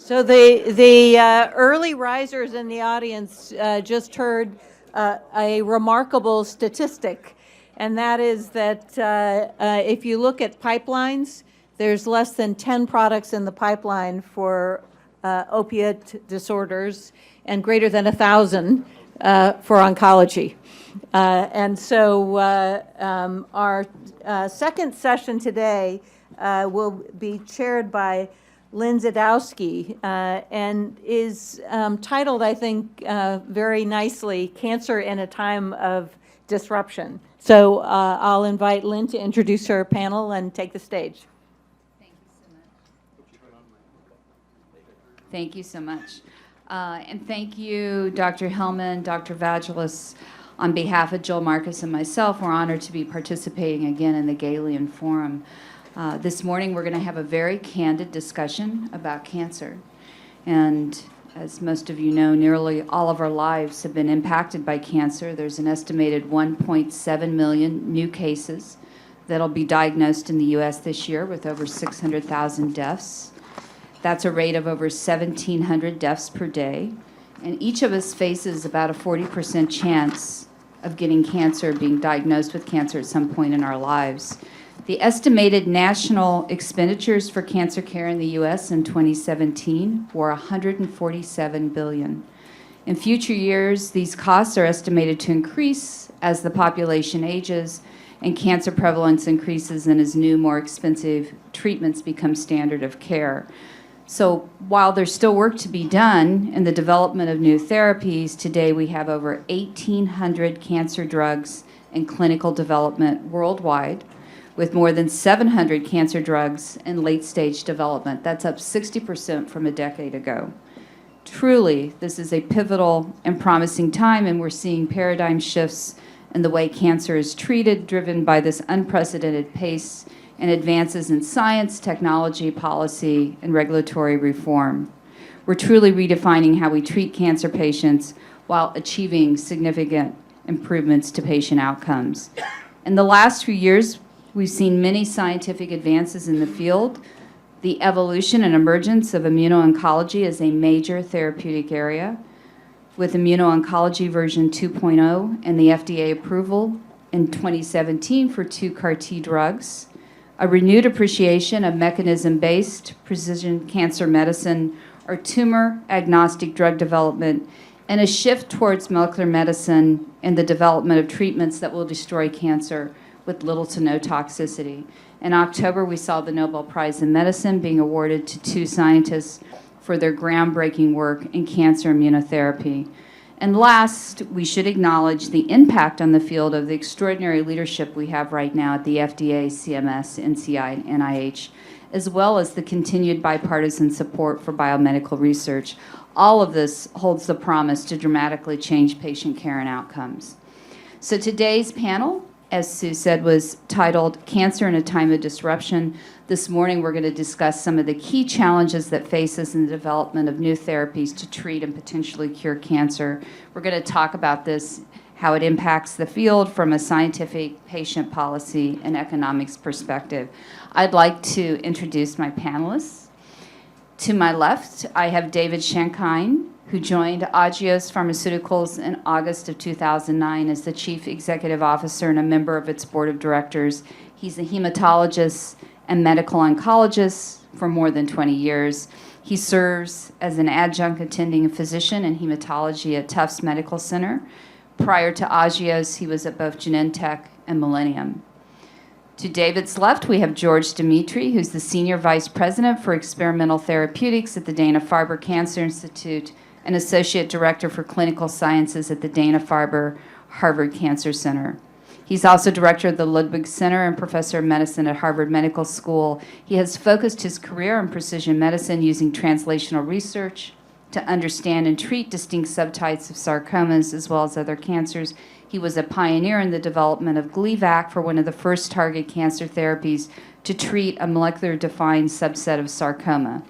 So the early risers in the audience just heard a remarkable statistic, and that is that if you look at pipelines, there's less than 10 products in the pipeline for opiate disorders and greater than 1,000 for oncology. And so our second session today will be chaired by Lynne Zydowsky, and is titled, I think, very nicely, Cancer in a Time of Disruption. So I'll invite Lynne to introduce her panel and take the stage. Thank you so much. And thank you, Dr. Hellman, Dr. Vagelis. On behalf of Joel Marcus and myself, we're honored to be participating again in the Galien Forum. This morning, we're going to have a very candid discussion about cancer. And as most of you know, nearly all of our lives have been impacted by cancer. There's an estimated 1.7 million new cases that'll be diagnosed in the U.S. this year, with over 600,000 deaths. That's a rate of over 1,700 deaths per day. And each of us faces about a 40% chance of getting cancer, being diagnosed with cancer at some point in our lives. The estimated national expenditures for cancer care in the U.S. in 2017 were $147 billion. In future years, these costs are estimated to increase as the population ages and cancer prevalence increases and as new, more expensive treatments become standard of care. So while there's still work to be done in the development of new therapies, today we have over 1,800 cancer drugs in clinical development worldwide, with more than 700 cancer drugs in late-stage development. That's up 60% from a decade ago. Truly, this is a pivotal and promising time, and we're seeing paradigm shifts in the way cancer is treated, driven by this unprecedented pace and advances in science, technology, policy, and regulatory reform. We're truly redefining how we treat cancer patients while achieving significant improvements to patient outcomes. In the last few years, we've seen many scientific advances in the field. The evolution and emergence of immuno-oncology is a major therapeutic area, with immuno-oncology version 2.0 and the FDA approval in 2017 for 2 CAR-T drugs, a renewed appreciation of mechanism-based precision cancer medicine or tumor-agnostic drug development, and a shift towards molecular medicine and the development of treatments that will destroy cancer with little to no toxicity. In October, we saw the Nobel Prize in Medicine being awarded to 2 scientists for their groundbreaking work in cancer immunotherapy. And last, we should acknowledge the impact on the field of the extraordinary leadership we have right now at the FDA, CMS, NCI, and NIH, as well as the continued bipartisan support for biomedical research. All of this holds the promise to dramatically change patient care and outcomes. So today's panel, as Sue said, was titled Cancer in a Time of Disruption. This morning we're going to discuss some of the key challenges that face us in the development of new therapies to treat and potentially cure cancer. We're going to talk about this, how it impacts the field from a scientific, patient policy, and economics perspective. I'd like to introduce my panelists. To my left, I have David Schenkein, who joined Agios Pharmaceuticals in August of 2009 as the Chief Executive Officer and a member of its board of directors. He's a hematologist and medical oncologist for more than 20 years. He serves as an adjunct attending physician in hematology at Tufts Medical Center. Prior to Agios, he was at both Genentech and Millennium. To David's left, we have George Demetri, who's the Senior Vice President for Experimental Therapeutics at the Dana-Farber Cancer Institute and Associate Director for Clinical Sciences at the Dana-Farber Harvard Cancer Center. He's also Director of the Ludwig Center and Professor of Medicine at Harvard Medical School. He has focused his career in precision medicine using translational research to understand and treat distinct subtypes of sarcomas as well as other cancers. He was a pioneer in the development of Gleevec for one of the first target cancer therapies to treat a molecular-defined subset of sarcoma.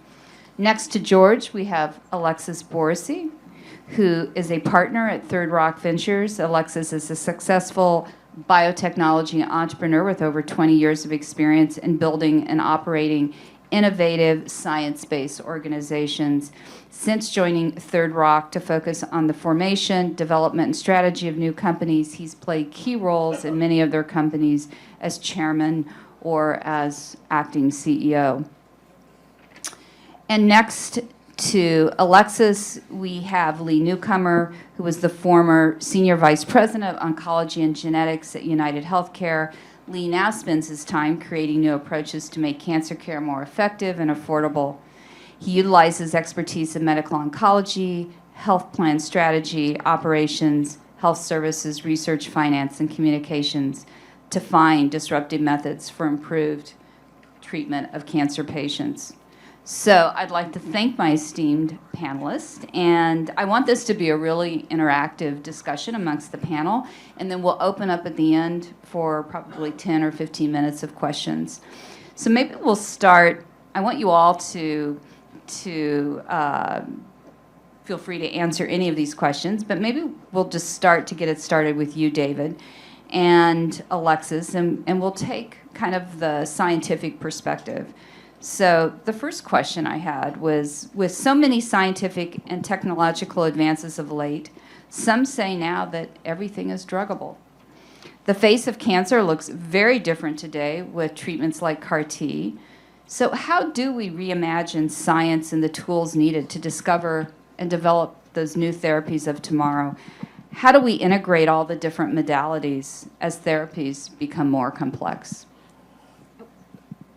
Next to George, we have Alexis Borisy, who is a partner at Third Rock Ventures. Alexis is a successful biotechnology entrepreneur with over 20 years of experience in building and operating innovative science-based organizations. Since joining Third Rock to focus on the formation, development, and strategy of new companies, he's played key roles in many of their companies as chairman or as acting CEO. And next to Alexis, we have Lee Newcomer, who was the former Senior Vice President of Oncology and Genetics at UnitedHealthcare. Lee now spends his time creating new approaches to make cancer care more effective and affordable. He utilizes expertise in medical oncology, health plan strategy, operations, health services, research, finance, and communications to find disruptive methods for improved treatment of cancer patients. So I'd like to thank my esteemed panelists, and I want this to be a really interactive discussion amongst the panel, and then we'll open up at the end for probably 10 or 15 minutes of questions. So maybe we'll start. I want you all to feel free to answer any of these questions, but maybe we'll just start to get it started with you, David, and Alexis, and we'll take kind of the scientific perspective. So the first question I had was, with so many scientific and technological advances of late, some say now that everything is druggable. The face of cancer looks very different today with treatments like CAR-T. So how do we reimagine science and the tools needed to discover and develop those new therapies of tomorrow? How do we integrate all the different modalities as therapies become more complex?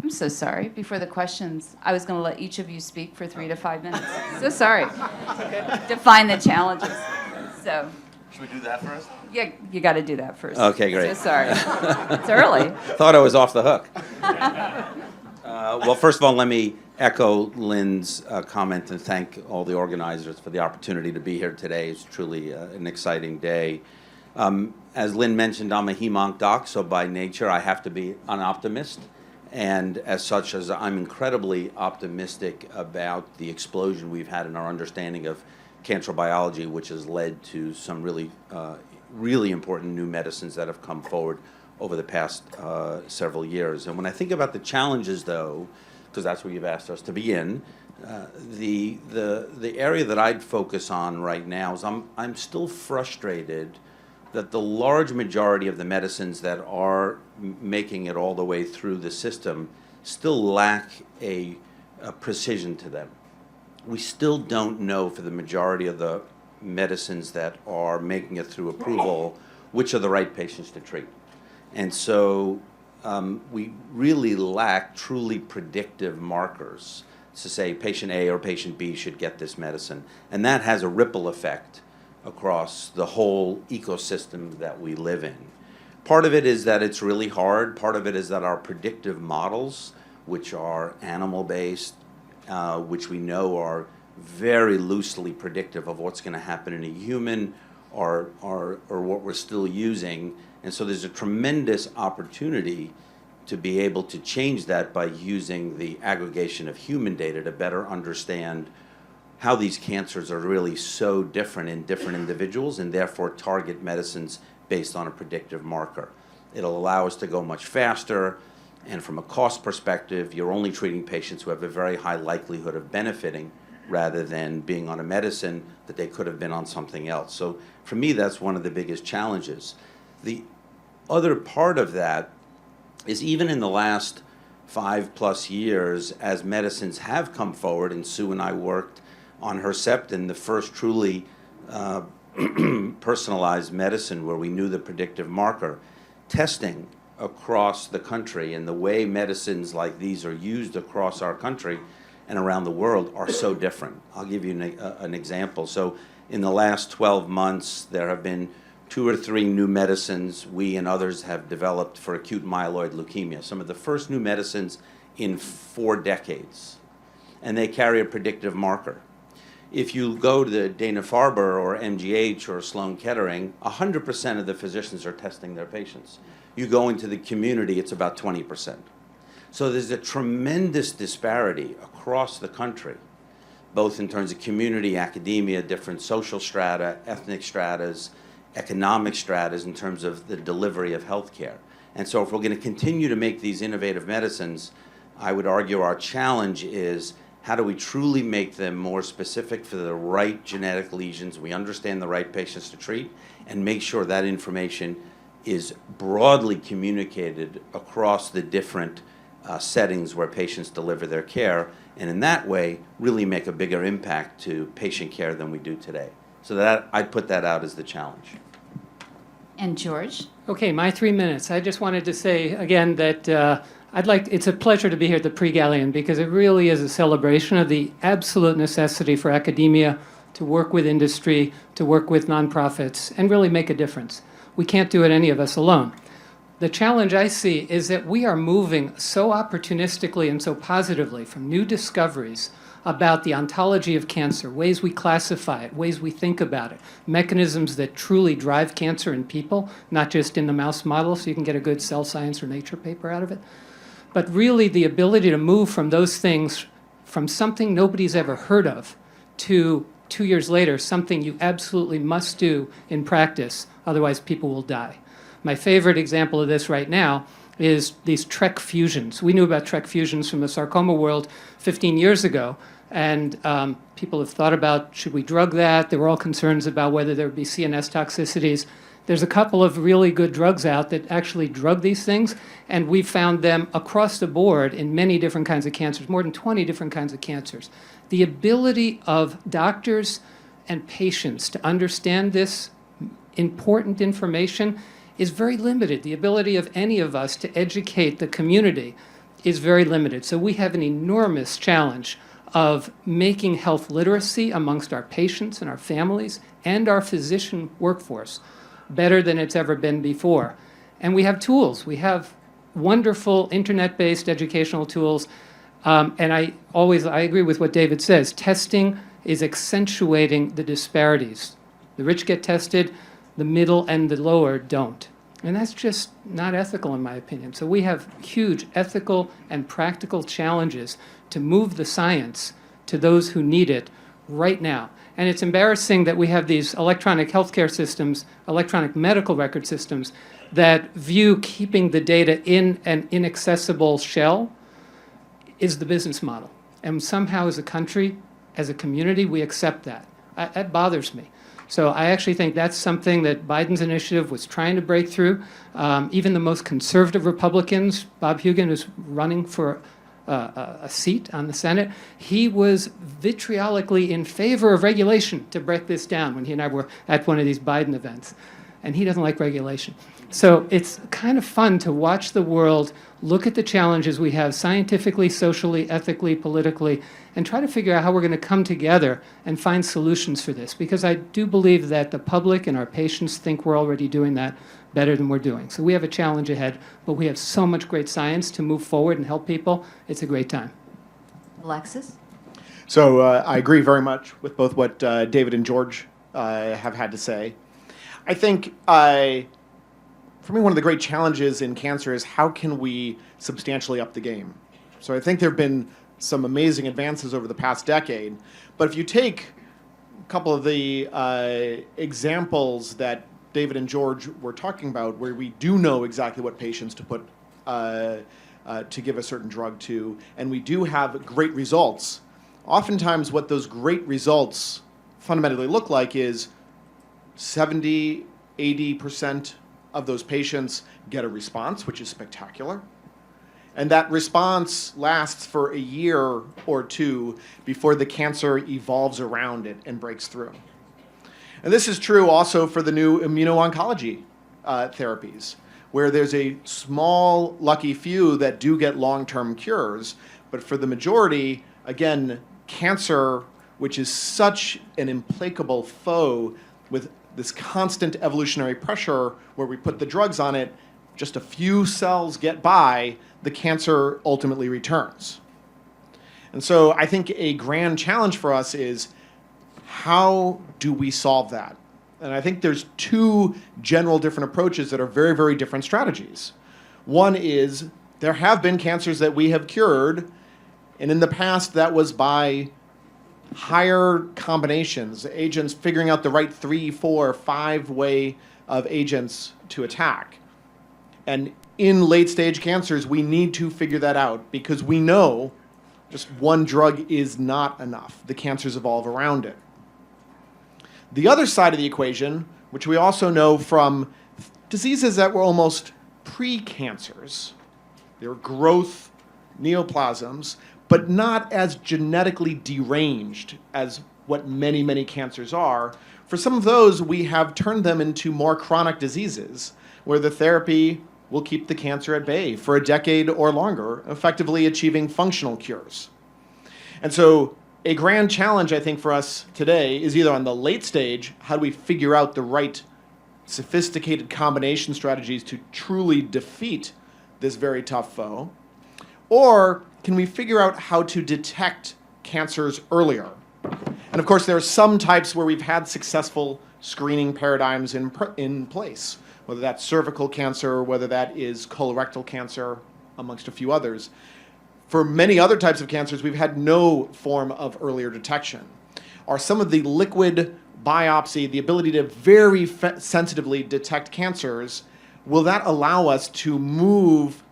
I'm so sorry. Before the questions, I was going to let each of you speak for 3 to 5 minutes. So sorry. Define the challenges. So. Should we do that first? Yeah, you got to do that first. Okay, great. So sorry. It's early. Thought I was off the hook. Well, first of all, let me echo Lynne's comment and thank all the organizers for the opportunity to be here today. It's truly an exciting day. As Lynne mentioned, I'm a hem-onc doc, so by nature I have to be an optimist. And as such, as I'm incredibly optimistic about the explosion we've had in our understanding of cancer biology, which has led to some really important new medicines that have come forward over the past several years. And when I think about the challenges, though, because that's where you've asked us to begin, the area that I'd focus on right now is I'm still frustrated that the large majority of the medicines that are making it all the way through the system still lack a precision to them. We still don't know for the majority of the medicines that are making it through approval which are the right patients to treat. And so we really lack truly predictive markers to say patient A or patient B should get this medicine. And that has a ripple effect across the whole ecosystem that we live in. Part of it is that it's really hard. Part of it is that our predictive models, which are animal-based, which we know are very loosely predictive of what's going to happen in a human, or what we're still using. And so there's a tremendous opportunity to be able to change that by using the aggregation of human data to better understand how these cancers are really so different in different individuals, and therefore target medicines based on a predictive marker. It'll allow us to go much faster, and from a cost perspective, you're only treating patients who have a very high likelihood of benefiting rather than being on a medicine that they could have been on something else. So for me, that's one of the biggest challenges. The other part of that is even in the last 5+ years, as medicines have come forward, and Sue and I worked on Herceptin, the first truly personalized medicine where we knew the predictive marker, testing across the country and the way medicines like these are used across our country and around the world are so different. I'll give you an example. So in the last 12 months, there have been 2 or 3 new medicines we and others have developed for acute myeloid leukemia, some of the first new medicines in 4 decades, and they carry a predictive marker. If you go to the Dana-Farber or MGH or Sloan Kettering, 100% of the physicians are testing their patients. You go into the community, it's about 20%. So there's a tremendous disparity across the country, both in terms of community, academia, different social strata, ethnic stratas, economic stratas in terms of the delivery of healthcare. And so if we're going to continue to make these innovative medicines, I would argue our challenge is how do we truly make them more specific for the right genetic lesions, we understand the right patients to treat, and make sure that information is broadly communicated across the different settings where patients deliver their care, and in that way really make a bigger impact to patient care than we do today. So that I'd put that out as the challenge. And George? Okay, my 3 minutes. I just wanted to say again that it's a pleasure to be here at the Pre-Galien because it really is a celebration of the absolute necessity for academia to work with industry, to work with nonprofits, and really make a difference. We can't do it, any of us, alone. The challenge I see is that we are moving so opportunistically and so positively from new discoveries about the ontology of cancer, ways we classify it, ways we think about it, mechanisms that truly drive cancer in people, not just in the mouse model so you can get a good Cell Science or Nature paper out of it. But really the ability to move from those things, from something nobody's ever heard of, to 2 years later, something you absolutely must do in practice, otherwise people will die. My favorite example of this right now is these TRK fusions. We knew about TRK fusions from the sarcoma world 15 years ago, and people have thought about, should we drug that? There were all concerns about whether there would be CNS toxicities. There's a couple of really good drugs out that actually drug these things, and we've found them across the board in many different kinds of cancers, more than 20 different kinds of cancers. The ability of doctors and patients to understand this important information is very limited. The ability of any of us to educate the community is very limited. So we have an enormous challenge of making health literacy amongst our patients and our families and our physician workforce better than it's ever been before. And we have tools. We have wonderful internet-based educational tools. And I agree with what David says. Testing is accentuating the disparities. The rich get tested, the middle and the lower don't. And that's just not ethical in my opinion. So we have huge ethical and practical challenges to move the science to those who need it right now. And it's embarrassing that we have these electronic healthcare systems, electronic medical record systems, that view keeping the data in an inaccessible shell is the business model. And somehow as a country, as a community, we accept that. That bothers me. So I actually think that's something that Biden's initiative was trying to break through. Even the most conservative Republicans, Bob Hugin, who's running for a seat on the Senate, he was vitriolically in favor of regulation to break this down when he and I were at one of these Biden events. And he doesn't like regulation. So it's kind of fun to watch the world look at the challenges we have scientifically, socially, ethically, politically, and try to figure out how we're going to come together and find solutions for this. Because I do believe that the public and our patients think we're already doing that better than we're doing. So we have a challenge ahead, but we have so much great science to move forward and help people. It's a great time. Alexis? So I agree very much with both what David and George have had to say. I think, for me, one of the great challenges in cancer is how can we substantially up the game? So I think there have been some amazing advances over the past decade, but if you take a couple of the examples that David and George were talking about, where we do know exactly what patients to put to give a certain drug to, and we do have great results, oftentimes what those great results fundamentally look like is 70, 80% of those patients get a response, which is spectacular. And that response lasts for a year or two before the cancer evolves around it and breaks through. And this is true also for the new immuno-oncology therapies, where there's a small, lucky few that do get long-term cures. But for the majority, again, cancer, which is such an implacable foe with this constant evolutionary pressure where we put the drugs on it, just a few cells get by, the cancer ultimately returns. And so I think a grand challenge for us is how do we solve that? And I think there's two general different approaches that are very, very different strategies. One is there have been cancers that we have cured, and in the past that was by higher combinations, agents figuring out the right 3, 4, 5 way of agents to attack. And in late-stage cancers, we need to figure that out because we know just one drug is not enough. The cancers evolve around it. The other side of the equation, which we also know from diseases that were almost pre-cancers, they were growth neoplasms, but not as genetically deranged as what many, many cancers are. For some of those, we have turned them into more chronic diseases where the therapy will keep the cancer at bay for a decade or longer, effectively achieving functional cures. And so a grand challenge, I think, for us today is either on the late stage, how do we figure out the right sophisticated combination strategies to truly defeat this very tough foe? Or can we figure out how to detect cancers earlier? And of course, there are some types where we've had successful screening paradigms in place, whether that's cervical cancer, whether that is colorectal cancer, amongst a few others. For many other types of cancers, we've had no form of earlier detection. Are some of the liquid biopsy, the ability to very sensitively detect cancers, will that allow us to move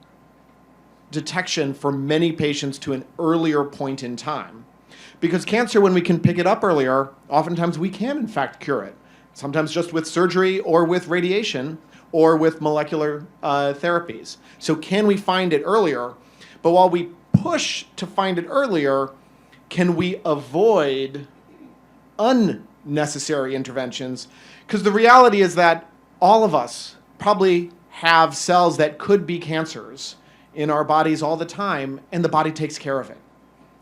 detection for many patients to an earlier point in time? Because cancer, when we can pick it up earlier, oftentimes we can in fact cure it. Sometimes just with surgery or with radiation or with molecular therapies. So can we find it earlier? But while we push to find it earlier, can we avoid unnecessary interventions? Because the reality is that all of us probably have cells that could be cancers in our bodies all the time, and the body takes care of it.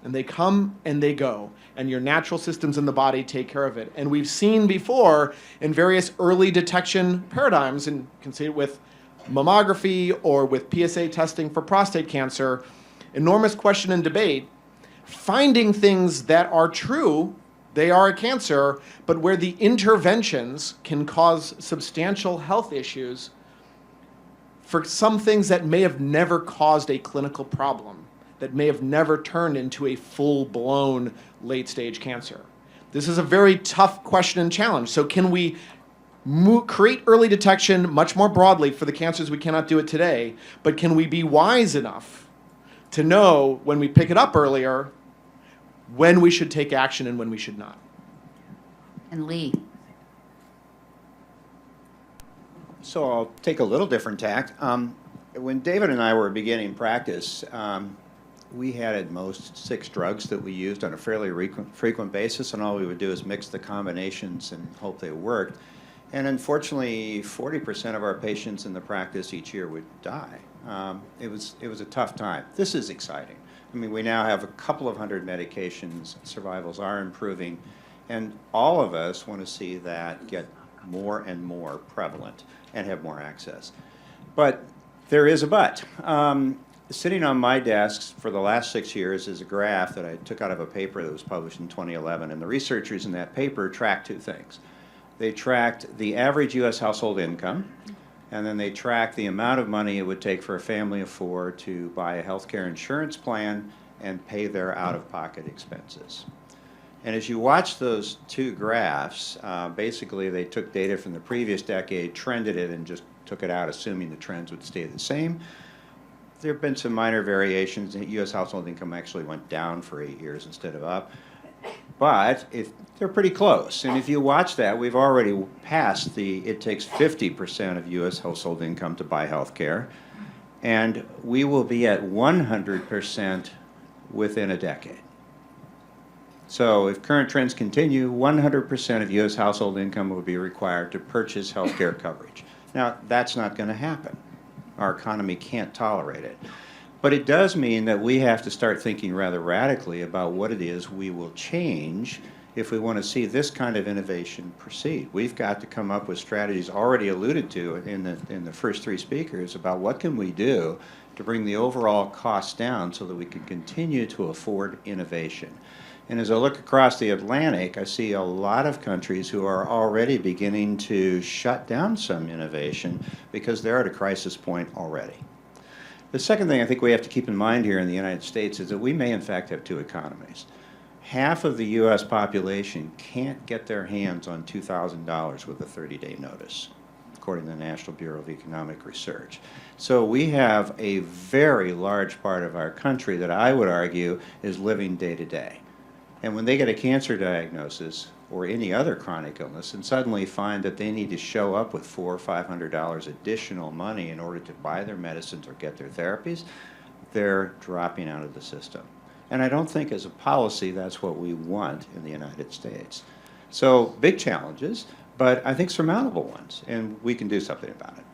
And they come and they go, and your natural systems in the body take care of it. And we've seen before in various early detection paradigms, and you can see it with mammography or with PSA testing for prostate cancer, enormous question and debate, finding things that are true, they are a cancer, but where the interventions can cause substantial health issues for some things that may have never caused a clinical problem, that may have never turned into a full-blown late-stage cancer. This is a very tough question and challenge. So can we create early detection much more broadly for the cancers we cannot do it today, but can we be wise enough to know when we pick it up earlier when we should take action and when we should not? And Lee. So I'll take a little different tack. When David and I were beginning practice, we had at most 6 drugs that we used on a fairly frequent basis, and all we would do is mix the combinations and hope they worked. And unfortunately, 40% of our patients in the practice each year would die. It was a tough time. This is exciting. I mean, we now have a couple of hundred medications. Survivals are improving. And all of us want to see that get more and more prevalent and have more access. But there is a but. Sitting on my desk for the last 6 years is a graph that I took out of a paper that was published in 2011. And the researchers in that paper tracked 2 things. They tracked the average U.S. household income, and then they tracked the amount of money it would take for a family of 4 to buy a healthcare insurance plan and pay their out-of-pocket expenses. And as you watch those 2 graphs, basically they took data from the previous decade, trended it, and just took it out, assuming the trends would stay the same. There have been some minor variations. U.S. household income actually went down for 8 years instead of up. But they're pretty close. And if you watch that, we've already passed it takes 50% of U.S. household income to buy health care. And we will be at 100% within a decade. So if current trends continue, 100% of U.S. household income will be required to purchase health care coverage. Now, that's not going to happen. Our economy can't tolerate it. But it does mean that we have to start thinking rather radically about what it is we will change if we want to see this kind of innovation proceed. We've got to come up with strategies already alluded to in the first 3 speakers about what can we do to bring the overall costs down so that we can continue to afford innovation. And as I look across the Atlantic, I see a lot of countries who are already beginning to shut down some innovation because they're at a crisis point already. The second thing I think we have to keep in mind here in the United States is that we may in fact have 2 economies. Half of the U.S. population can't get their hands on $2,000 with a 30-day notice. according to the National Bureau of Economic Research. So we have a very large part of our country that I would argue is living day to day. And when they get a cancer diagnosis or any other chronic illness and suddenly find that they need to show up with $400 or $500 additional money in order to buy their medicines or get their therapies, they're dropping out of the system. And I don't think as a policy that's what we want in the United States. So big challenges, but I think surmountable ones, and we can do something about it.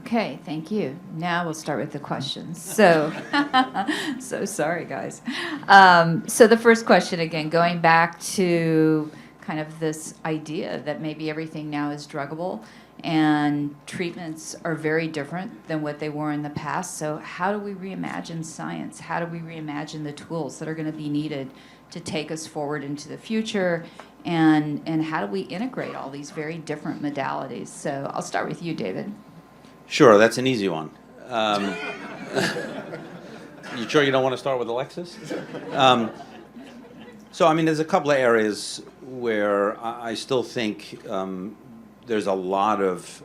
Okay, thank you. Now we'll start with the questions. So, so sorry, guys. So the first question, again, going back to kind of this idea that maybe everything now is druggable and treatments are very different than what they were in the past. So how do we reimagine science? How do we reimagine the tools that are going to be needed to take us forward into the future? And how do we integrate all these very different modalities? So I'll start with you, David. Sure, that's an easy one. You sure you don't want to start with Alexis? So, I mean, there's a couple of areas where I still think there's a lot of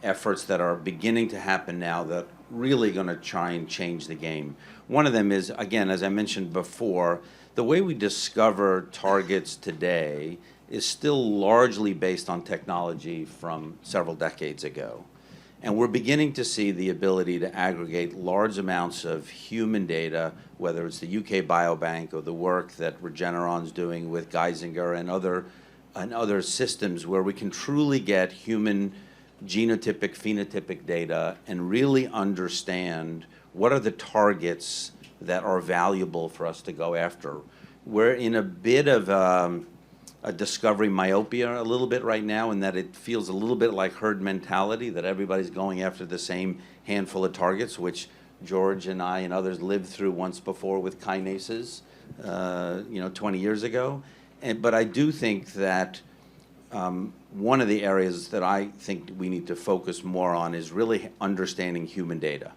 efforts that are beginning to happen now that really going to try and change the game. One of them is, again, as I mentioned before, the way we discover targets today is still largely based on technology from several decades ago. And we're beginning to see the ability to aggregate large amounts of human data, whether it's the UK Biobank or the work that Regeneron's doing with Geisinger and other systems where we can truly get human genotypic, phenotypic data and really understand what are the targets that are valuable for us to go after. We're in a bit of a discovery myopia a little bit right now in that it feels a little bit like herd mentality, that everybody's going after the same handful of targets, which George and I and others lived through once before with kinases, 20 years ago. But I do think that one of the areas that I think we need to focus more on is really understanding human data.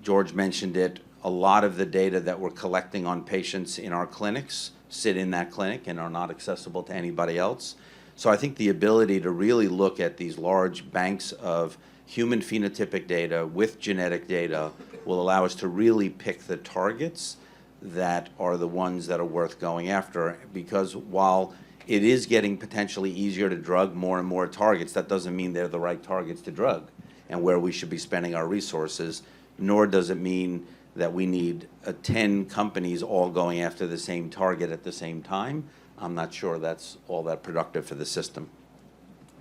George mentioned it. A lot of the data that we're collecting on patients in our clinics sit in that clinic and are not accessible to anybody else. So I think the ability to really look at these large banks of human phenotypic data with genetic data will allow us to really pick the targets that are the ones that are worth going after. Because while it is getting potentially easier to drug more and more targets, that doesn't mean they're the right targets to drug and where we should be spending our resources, nor does it mean that we need 10 companies all going after the same target at the same time. I'm not sure that's all that productive for the system.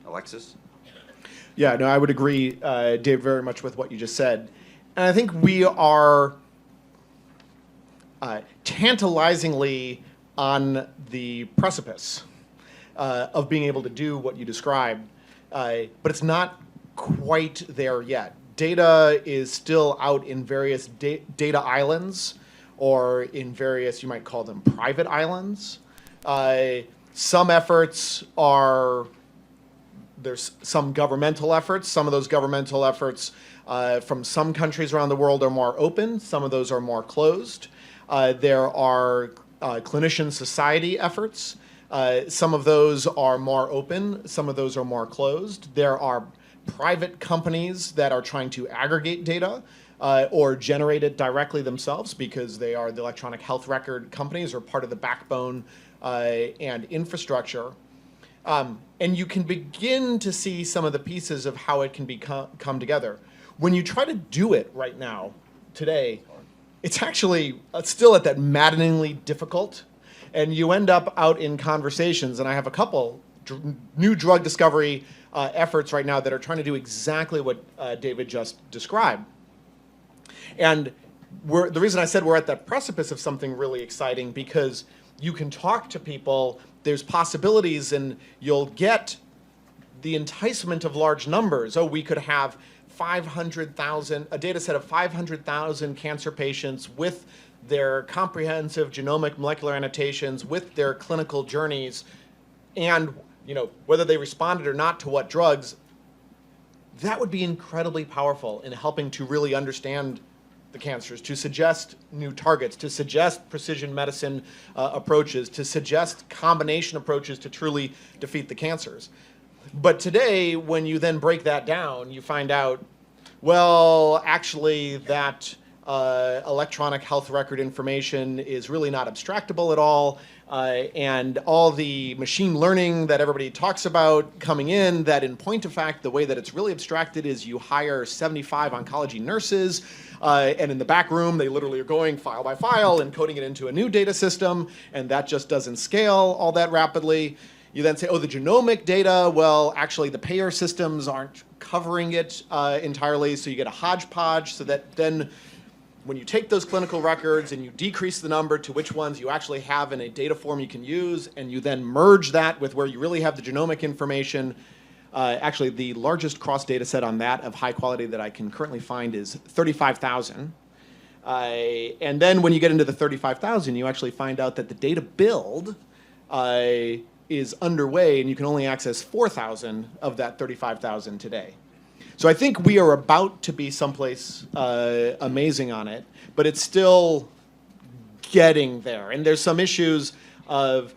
Alexis? Yeah, no, I would agree, Dave, very much with what you just said. And I think we are tantalizingly on the precipice of being able to do what you described, but it's not quite there yet. Data is still out in various data islands, or in various, you might call them private islands. Some efforts are, there's some governmental efforts. Some of those governmental efforts from some countries around the world are more open. Some of those are more closed. There are clinician society efforts. Some of those are more open. Some of those are more closed. There are private companies that are trying to aggregate data or generate it directly themselves because they are the electronic health record companies or part of the backbone and infrastructure. And you can begin to see some of the pieces of how it can come together. When you try to do it right now, today, it's actually still at that maddeningly difficult. And you end up out in conversations, and I have a couple new drug discovery efforts right now that are trying to do exactly what David just described. And the reason I said we're at that precipice of something really exciting, because you can talk to people, there's possibilities, and you'll get the enticement of large numbers. Oh, we could have 500,000, a data set of 500,000 cancer patients with their comprehensive genomic molecular annotations, with their clinical journeys, and whether they responded or not to what drugs. That would be incredibly powerful in helping to really understand the cancers, to suggest new targets, to suggest precision medicine approaches, to suggest combination approaches to truly defeat the cancers. But today, when you then break that down, you find out, well, actually, that electronic health record information is really not abstractable at all. And all the machine learning that everybody talks about coming in, that in point of fact, the way that it's really abstracted is you hire 75 oncology nurses, and in the back room, they literally are going file by file and coding it into a new data system, and that just doesn't scale all that rapidly. You then say, oh, the genomic data, well, actually, the payer systems aren't covering it entirely, so you get a hodgepodge, so that then when you take those clinical records and you decrease the number to which ones you actually have in a data form you can use, and you then merge that with where you really have the genomic information. Actually, the largest cross data set on that of high quality that I can currently find is 35,000. And then when you get into the 35,000, you actually find out that the data build is underway, and you can only access 4,000 of that 35,000 today. So I think we are about to be someplace amazing on it, but it's still getting there. And there's some issues of,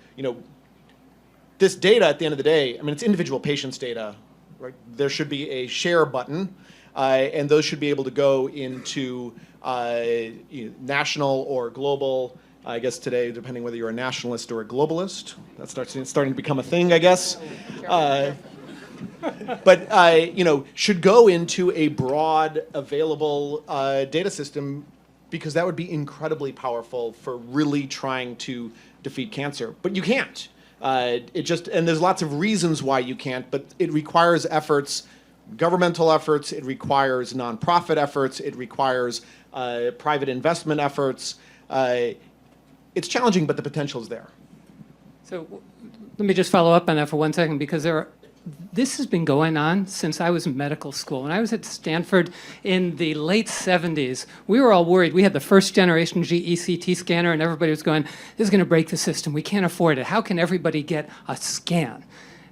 this data at the end of the day, I mean, it's individual patients' data, right? There should be a share button, and those should be able to go into national or global. I guess today, depending whether you're a nationalist or a globalist, that's starting to become a thing, I guess. But should go into a broad, available data system, because that would be incredibly powerful for really trying to defeat cancer. But you can't. And there's lots of reasons why you can't, but it requires efforts, governmental efforts, it requires nonprofit efforts, it requires private investment efforts. It's challenging, but the potential is there. So let me just follow up on that for 1 second, because this has been going on since I was in medical school. When I was at Stanford in the late 70s, we were all worried. We had the first generation GECT scanner, and everybody was going, this is going to break the system. We can't afford it. How can everybody get a scan?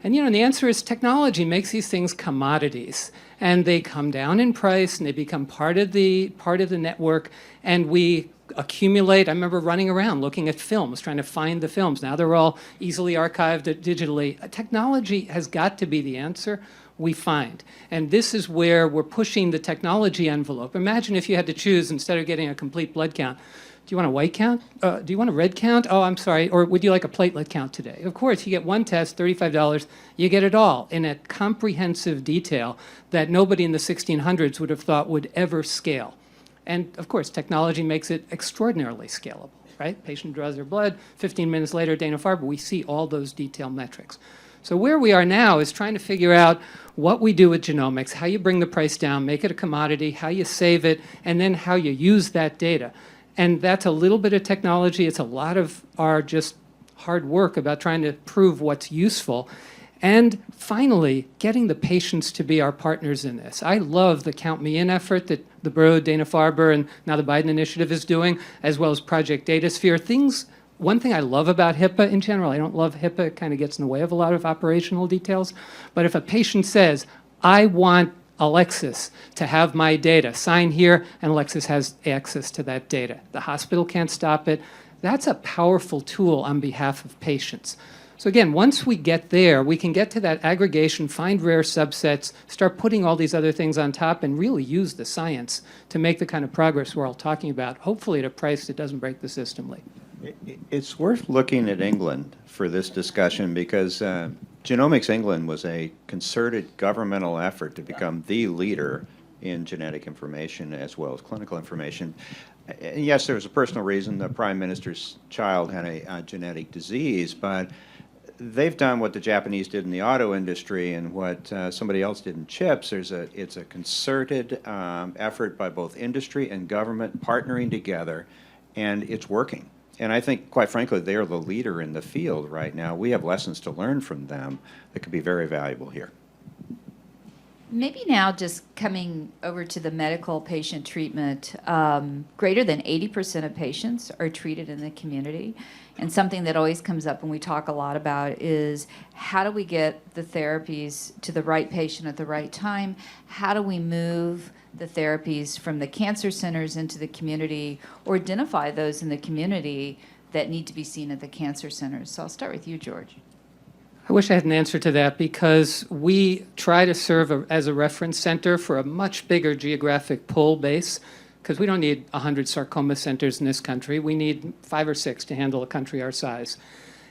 And the answer is technology makes these things commodities, and they come down in price, and they become part of the network, and we accumulate. I remember running around looking at films, trying to find the films. Now they're all easily archived digitally. Technology has got to be the answer we find. And this is where we're pushing the technology envelope. Imagine if you had to choose, instead of getting a complete blood count, do you want a white count? Do you want a red count? Oh, I'm sorry. Or would you like a platelet count today? Of course, you get one test, $35. You get it all in a comprehensive detail that nobody in the 1600s would have thought would ever scale. And of course, technology makes it extraordinarily scalable, right? Patient draws their blood, 15 minutes later, Dana-Farber, we see all those detailed metrics. So where we are now is trying to figure out what we do with genomics, how you bring the price down, make it a commodity, how you save it, and then how you use that data. And that's a little bit of technology. It's a lot of our just hard work about trying to prove what's useful. And finally, getting the patients to be our partners in this. I love the Count Me In effort that the Broad, Dana-Farber, and now the Biden initiative is doing, as well as Project DataSphere. One thing I love about HIPAA in general, I don't love HIPAA, it kind of gets in the way of a lot of operational details, but if a patient says, I want Alexis to have my data, sign here, and Alexis has access to that data. The hospital can't stop it. That's a powerful tool on behalf of patients. So again, once we get there, we can get to that aggregation, find rare subsets, start putting all these other things on top, and really use the science to make the kind of progress we're all talking about, hopefully at a price that doesn't break the system, Lee. It's worth looking at England for this discussion, because Genomics England was a concerted governmental effort to become the leader in genetic information as well as clinical information. And yes, there was a personal reason. The Prime Minister's child had a genetic disease, but they've done what the Japanese did in the auto industry and what somebody else did in chips. It's a concerted effort by both industry and government partnering together, and it's working. And I think, quite frankly, they are the leader in the field right now. We have lessons to learn from them that could be very valuable here. Maybe now, just coming over to the medical patient treatment, greater than 80% of patients are treated in the community. And something that always comes up and we talk a lot about is, how do we get the therapies to the right patient at the right time? How do we move the therapies from the cancer centers into the community, or identify those in the community that need to be seen at the cancer centers? So I'll start with you, George. I wish I had an answer to that, because we try to serve as a reference center for a much bigger geographic pull base, because we don't need 100 sarcoma centers in this country. We need 5 or 6 to handle a country our size.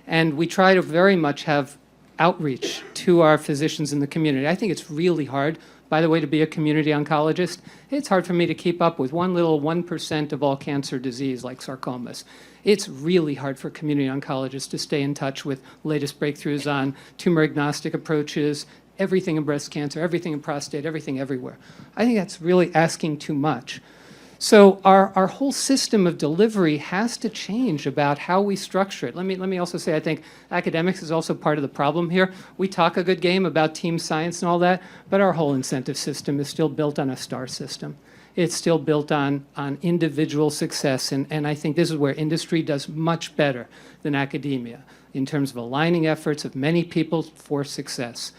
And we try to very much have outreach to our physicians in the community. I think it's really hard, by the way, to be a community oncologist. It's hard for me to keep up with one little 1% of all cancer disease like sarcomas. It's really hard for community oncologists to stay in touch with latest breakthroughs on tumor agnostic approaches, everything in breast cancer, everything in prostate, everything everywhere. I think that's really asking too much. So our whole system of delivery has to change about how we structure it. Let me also say, I think academics is also part of the problem here. We talk a good game about team science and all that, but our whole incentive system is still built on a star system. It's still built on individual success, and I think this is where industry does much better than academia in terms of aligning efforts of many people for success.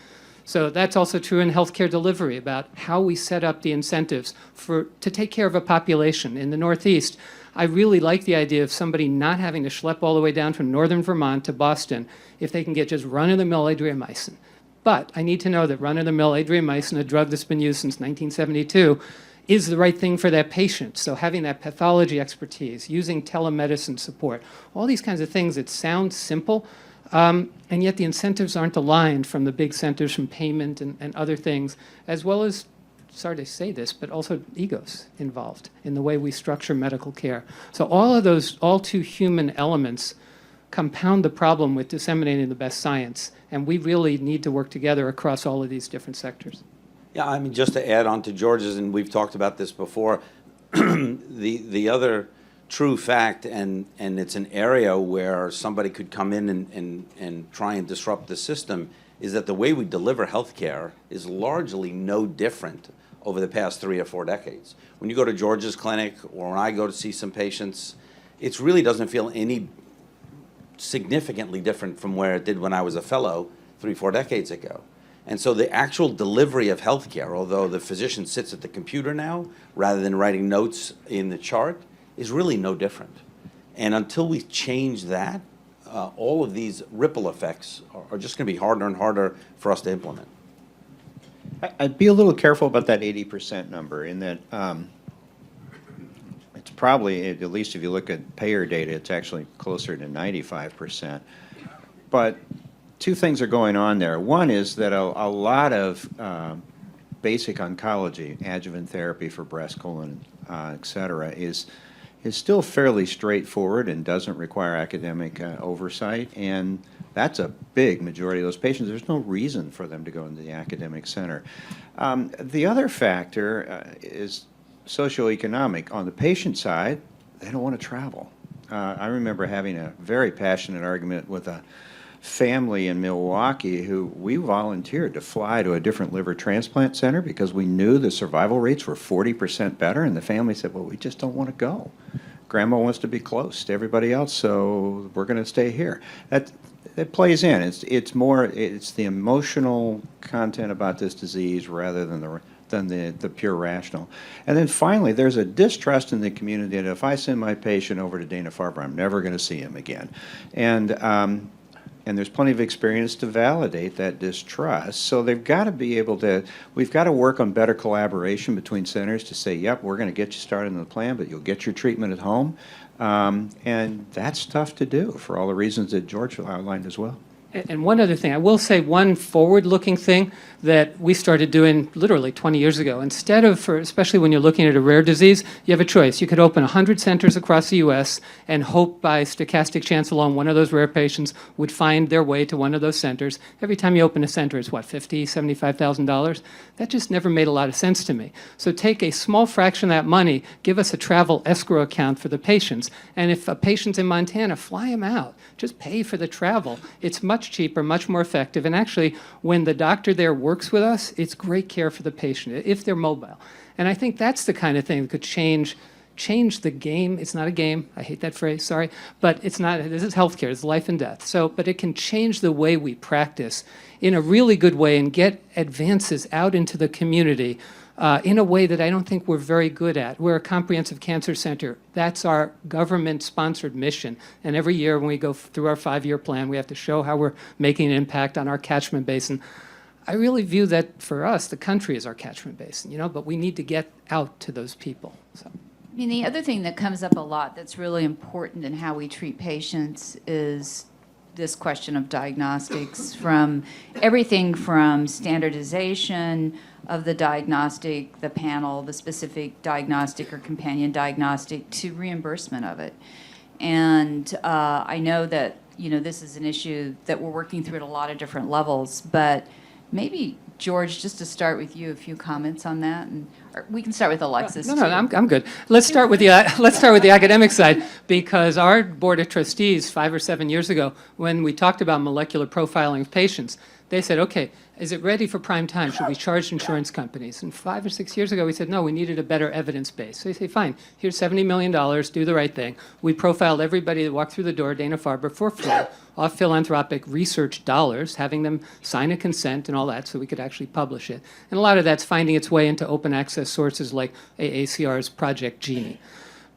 So that's also true in healthcare delivery, about how we set up the incentives to take care of a population. In the Northeast, I really like the idea of somebody not having to schlep all the way down from northern Vermont to Boston if they can get just run-of-the-mill adriamycin. But I need to know that run-of-the-mill adriamycin, a drug that's been used since 1972, is the right thing for that patient. So having that pathology expertise, using telemedicine support, all these kinds of things that sound simple, and yet the incentives aren't aligned from the big centers, from payment and other things, as well as, sorry to say this, but also egos involved in the way we structure medical care. So all of those all too human elements compound the problem with disseminating the best science, and we really need to work together across all of these different sectors. Yeah, I mean, just to add on to George's, and we've talked about this before, the other true fact, and it's an area where somebody could come in and try and disrupt the system, is that the way we deliver healthcare is largely no different over the past 3 or 4 decades. When you go to George's clinic, or when I go to see some patients, it really doesn't feel any significantly different from where it did when I was a fellow 3 or 4 decades ago. And so the actual delivery of healthcare, although the physician sits at the computer now rather than writing notes in the chart, is really no different. And until we change that, all of these ripple effects are just going to be harder and harder for us to implement. I'd be a little careful about that 80% number, in that it's probably, at least if you look at payer data, it's actually closer to 95%. But 2 things are going on there. One is that a lot of basic oncology, adjuvant therapy for breast, colon, et cetera, is still fairly straightforward and doesn't require academic oversight. And that's a big majority of those patients. There's no reason for them to go into the academic center. The other factor is socioeconomic. On the patient side, they don't want to travel. I remember having a very passionate argument with a family in Milwaukee who we volunteered to fly to a different liver transplant center because we knew the survival rates were 40% better, and the family said, well, we just don't want to go. Grandma wants to be close to everybody else, so we're going to stay here. That plays in. It's the emotional content about this disease rather than the pure rational. And then finally, there's a distrust in the community that if I send my patient over to Dana-Farber, I'm never going to see him again. And there's plenty of experience to validate that distrust. So they've got to be able to, we've got to work on better collaboration between centers to say, yep, we're going to get you started in the plan, but you'll get your treatment at home. And that's tough to do for all the reasons that George outlined as well. And one other thing, I will say one forward-looking thing that we started doing literally 20 years ago. Instead of, especially when you're looking at a rare disease, you have a choice. You could open 100 centers across the U.S. and hope by stochastic chance alone one of those rare patients would find their way to one of those centers. Every time you open a center, it's what, $50,000, $75,000? That just never made a lot of sense to me. So take a small fraction of that money, give us a travel escrow account for the patients, and if a patient's in Montana, fly them out. Just pay for the travel. It's much cheaper, much more effective, and actually, when the doctor there works with us, it's great care for the patient, if they're mobile. And I think that's the kind of thing that could change the game. It's not a game. I hate that phrase, sorry. But it's not, this is healthcare, it's life and death. So, but it can change the way we practice in a really good way and get advances out into the community in a way that I don't think we're very good at. We're a comprehensive cancer center. That's our government-sponsored mission. And every year when we go through our 5-year plan, we have to show how we're making an impact on our catchment basin. I really view that for us, the country is our catchment basin, but we need to get out to those people. So. I mean, the other thing that comes up a lot that's really important in how we treat patients is this question of diagnostics, from everything from standardization of the diagnostic, the panel, the specific diagnostic or companion diagnostic, to reimbursement of it. And I know that, this is an issue that we're working through at a lot of different levels, but maybe, George, just to start with you, a few comments on that, or we can start with Alexis. No, I'm good. Let's start with the academic side, because our board of trustees 5 or 7 years ago, when we talked about molecular profiling of patients, they said, okay, is it ready for prime time? Should we charge insurance companies? And 5 or 6 years ago, we said, no, we needed a better evidence base. So they say, fine, here's $70 million, do the right thing. We profiled everybody that walked through the door, Dana-Farber, for free, off philanthropic research dollars, having them sign a consent and all that so we could actually publish it. And a lot of that's finding its way into open access sources like AACR's Project Genie.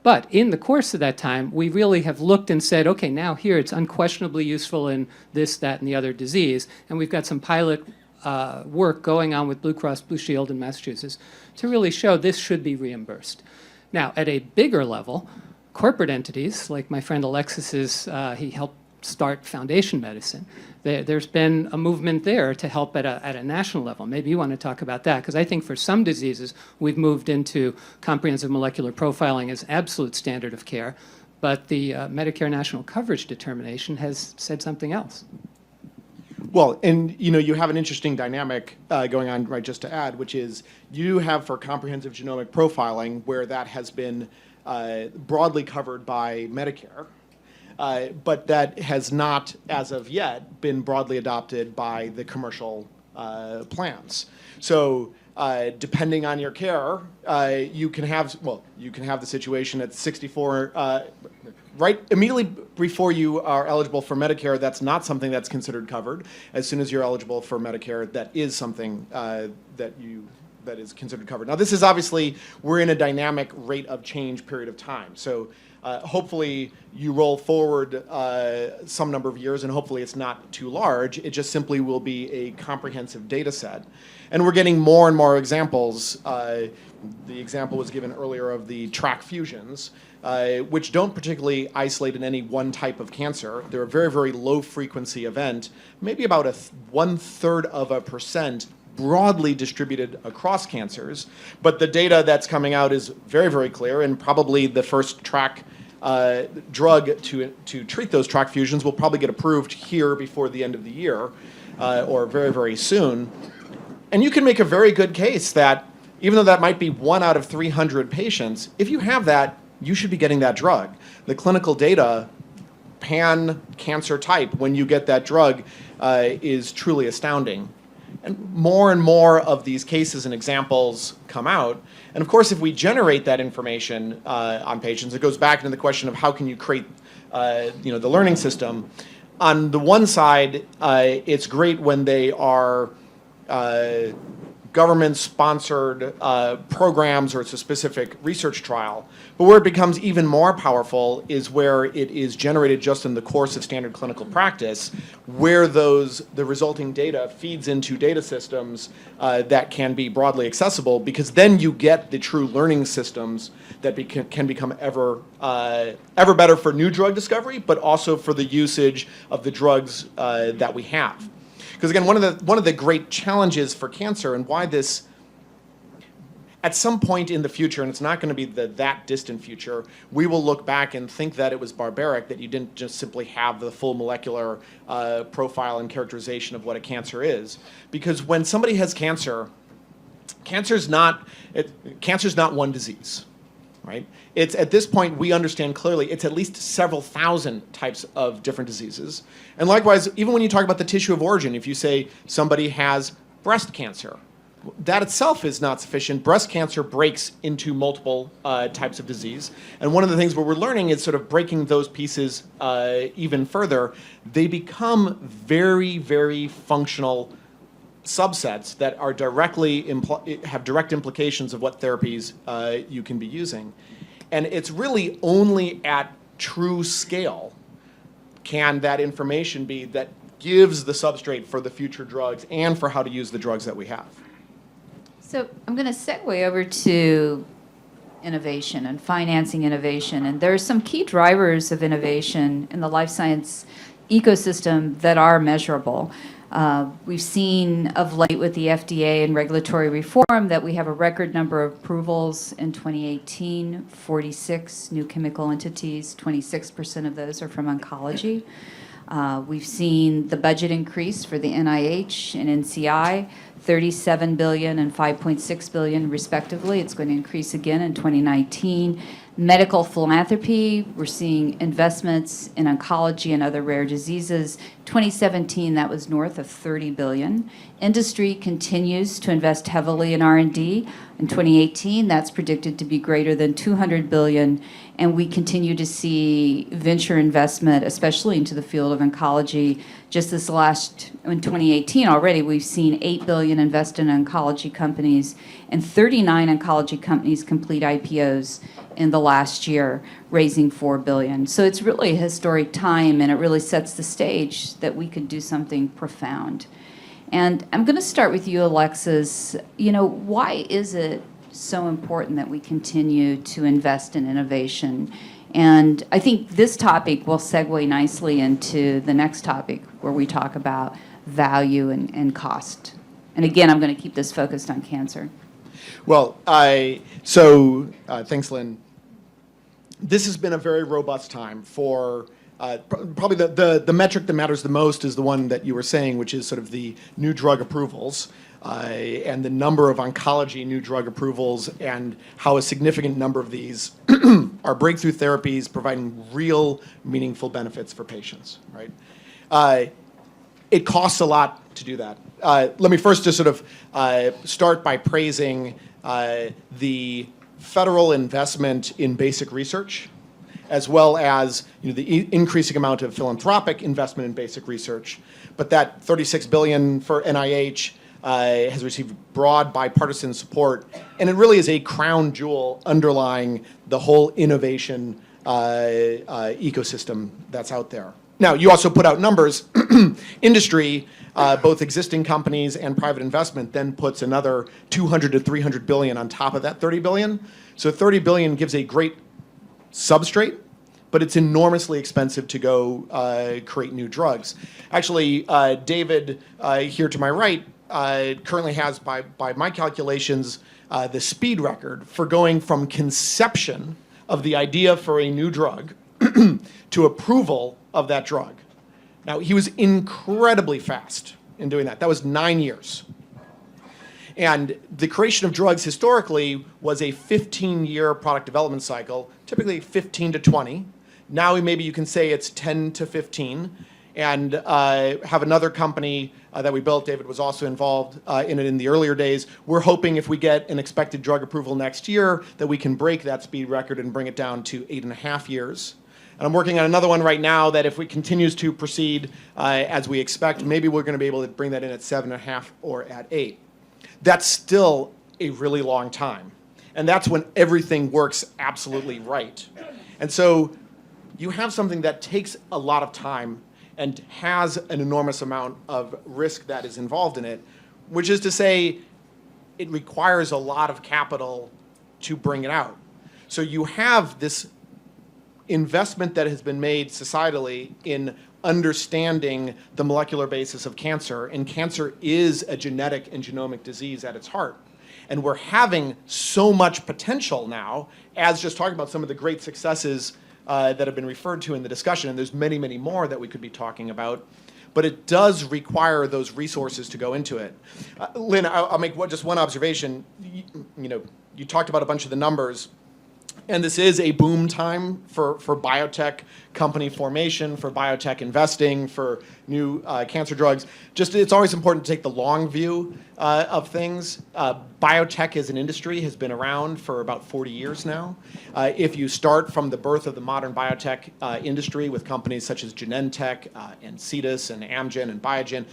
But in the course of that time, we really have looked and said, okay, now here it's unquestionably useful in this, that, and the other disease. And we've got some pilot work going on with Blue Cross Blue Shield in Massachusetts to really show this should be reimbursed. Now, at a bigger level, corporate entities, like my friend Alexis's, he helped start Foundation Medicine. There's been a movement there to help at a national level. Maybe you want to talk about that, because I think for some diseases, we've moved into comprehensive molecular profiling as absolute standard of care, but the Medicare National Coverage Determination has said something else. Well, and you have an interesting dynamic going on, right, just to add, which is you have for comprehensive genomic profiling where that has been broadly covered by Medicare, but that has not, as of yet, been broadly adopted by the commercial plans. So depending on your care, you can have the situation at 64, right immediately before you are eligible for Medicare, that's not something that's considered covered. As soon as you're eligible for Medicare, that is something that is considered covered. Now, this is obviously, we're in a dynamic rate of change period of time. So hopefully you roll forward some number of years, and hopefully it's not too large. It just simply will be a comprehensive data set. And we're getting more and more examples. The example was given earlier of the track fusions, which don't particularly isolate in any one type of cancer. They're a very, very low frequency event, maybe about 1/3% broadly distributed across cancers. But the data that's coming out is very, very clear, and probably the first track drug to treat those track fusions will probably get approved here before the end of the year, or very, very soon. And you can make a very good case that even though that might be 1 out of 300 patients, if you have that, you should be getting that drug. The clinical data, pan cancer type, when you get that drug, is truly astounding. And more of these cases and examples come out. And of course, if we generate that information on patients, it goes back into the question of how can you create the learning system. On the one side, it's great when they are government-sponsored programs or it's a specific research trial. But where it becomes even more powerful is where it is generated just in the course of standard clinical practice, where the resulting data feeds into data systems that can be broadly accessible, because then you get the true learning systems that can become ever better for new drug discovery, but also for the usage of the drugs that we have. Because again, one of the great challenges for cancer, and why this, at some point in the future, and it's not going to be that distant future, we will look back and think that it was barbaric that you didn't just simply have the full molecular profile and characterization of what a cancer is. Because when somebody has cancer, cancer's not one disease. Right? It's at this point we understand clearly it's at least several thousand types of different diseases. And likewise, even when you talk about the tissue of origin, if you say somebody has breast cancer, that itself is not sufficient. Breast cancer breaks into multiple types of disease. And one of the things where we're learning is sort of breaking those pieces even further. They become very, very functional subsets that are have direct implications of what therapies you can be using. And it's really only at true scale can that information be that gives the substrate for the future drugs and for how to use the drugs that we have. So I'm going to segue over to innovation and financing innovation. And there are some key drivers of innovation in the life science ecosystem that are measurable. We've seen of late with the FDA and regulatory reform that we have a record number of approvals in 2018, 46 new chemical entities, 26% of those are from oncology. We've seen the budget increase for the NIH and NCI, $37 billion and $5.6 billion respectively. It's going to increase again in 2019. Medical philanthropy, we're seeing investments in oncology and other rare diseases. 2017, that was north of $30 billion. Industry continues to invest heavily in R&D. In 2018, that's predicted to be greater than $200 billion. And we continue to see venture investment, especially into the field of oncology. Just in 2018 already, we've seen $8 billion invest in oncology companies, and 39 oncology companies complete IPOs in the last year, raising $4 billion. So it's really a historic time, and it really sets the stage that we could do something profound. And I'm going to start with you, Alexis. Why is it so important that we continue to invest in innovation? And I think this topic will segue nicely into the next topic where we talk about value and cost. And again, I'm going to keep this focused on cancer. Well, thanks, Lynn. This has been a very robust time for probably the metric that matters the most is the one that you were saying, which is sort of the new drug approvals and the number of oncology new drug approvals and how a significant number of these are breakthrough therapies providing real meaningful benefits for patients, right? It costs a lot to do that. Let me first just sort of start by praising the federal investment in basic research, as well as the increasing amount of philanthropic investment in basic research. But that $36 billion for NIH has received broad bipartisan support, and it really is a crown jewel underlying the whole innovation ecosystem that's out there. Now, you also put out numbers. Industry, both existing companies and private investment, then puts another 200 to 300 billion on top of that 30 billion. So 30 billion gives a great substrate, but it's enormously expensive to go create new drugs. Actually, David, here to my right, currently has, by my calculations, the speed record for going from conception of the idea for a new drug to approval of that drug. Now, he was incredibly fast in doing that. That was 9 years. And the creation of drugs historically was a 15-year product development cycle, typically 15 to 20. Now maybe you can say it's 10 to 15. And have another company that we built. David was also involved in it in the earlier days. We're hoping if we get an expected drug approval next year that we can break that speed record and bring it down to 8.5 years. And I'm working on another one right now that if it continues to proceed as we expect, maybe we're going to be able to bring that in at 7.5 or at 8. That's still a really long time. And that's when everything works absolutely right. And so you have something that takes a lot of time and has an enormous amount of risk that is involved in it, which is to say it requires a lot of capital to bring it out. So you have this investment that has been made societally in understanding the molecular basis of cancer, and cancer is a genetic and genomic disease at its heart. And we're having so much potential now, as just talking about some of the great successes that have been referred to in the discussion, and there's many, many more that we could be talking about, but it does require those resources to go into it. Lynn, I'll make just one observation. You talked about a bunch of the numbers, and this is a boom time for biotech company formation, for biotech investing, for new cancer drugs. It's always important to take the long view of things. Biotech as an industry has been around for about 40 years now. If you start from the birth of the modern biotech industry with companies such as Genentech and Cetus and Amgen and Biogen,